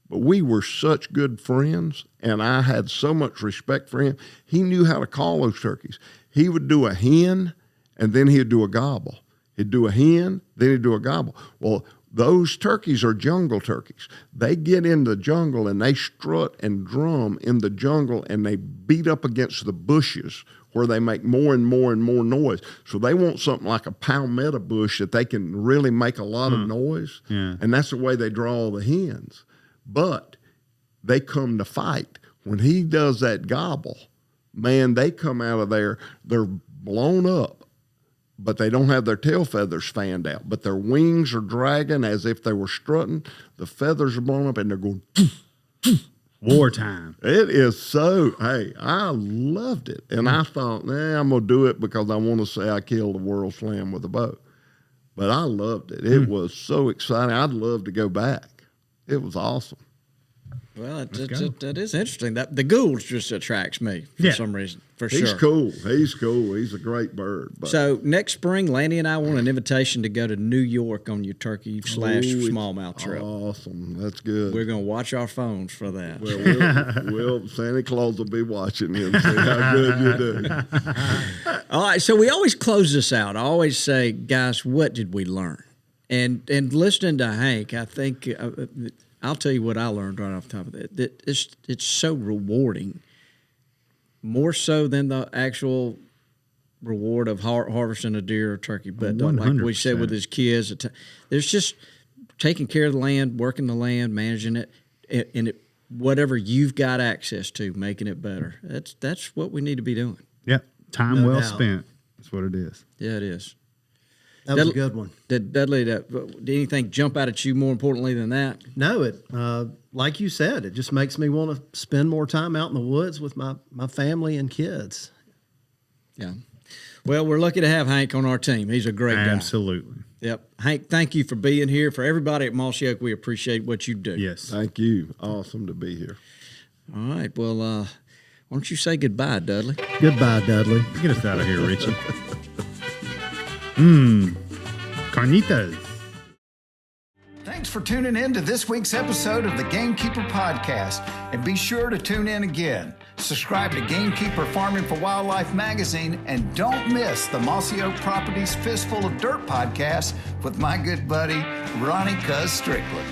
But we were such good friends, and I had so much respect for him. He knew how to call those turkeys. He would do a hen, and then he'd do a gobble. He'd do a hen, then he'd do a gobble. Well, those turkeys are jungle turkeys. They get in the jungle, and they strut and drum in the jungle, and they beat up against the bushes where they make more and more and more noise. So they want something like a palmetto bush that they can really make a lot of noise. Yeah. And that's the way they draw all the hens. But they come to fight. When he does that gobble, man, they come out of there, they're blown up, but they don't have their tail feathers fanned out. But their wings are dragging as if they were strutting. The feathers are blown up, and they're going, wartime. it is so, hey, I loved it. And I thought, I'm going to do it because I want to say I killed a world slam with a bow. But I loved it. It was so exciting. I'd love to go back. It was awesome. Well, that is interesting. That the Gould just attracts me for some reason. For He's sure. cool. He's cool. He's a great bird. But So next spring, Lanny and I want an invitation to go to New York on your turkey / smallmouth trip. awesome. That's good. We're going to watch our phones for that. Well, we'll Santa Claus will be watching you and see how good you do. All right, so we always close this out. I always say, guys, what did we learn? And listening to Hank, I think I'll tell you what I learned right off the top of that. It's so rewarding, more so than the actual reward of harvesting a deer or turkey. But like we said with his kids, there's just taking care of the land, working the land, managing it, and whatever you've got access to, making it better. That's what we need to be doing. Yep. Time well doubt. spent. That's what it is. Yeah, it is. That was a good one. Did Dudley, did anything jump out at you more importantly than that? No, it like you said, it just makes me want to spend more time out in the woods with my family and kids. Yeah. Well, we're lucky to have Hank on our team. He's a great guy. Absolutely. Yep. Hank, thank you for being here. For everybody at Mossy Oak, we appreciate what you do. Yes. Thank you. Awesome to be here. All right. Well, why don't you say goodbye, Dudley? Goodbye, Dudley. Get us out of here, Richie. Carnitas. Thanks for tuning in to this week's episode of the Gamekeeper Podcast. And be sure to tune in again. Subscribe to Gamekeeper Farming for Wildlife magazine and don't miss the Mossy Oak Properties Fistful of Dirt podcast with my good buddy, Ronnie Cuz Strickland.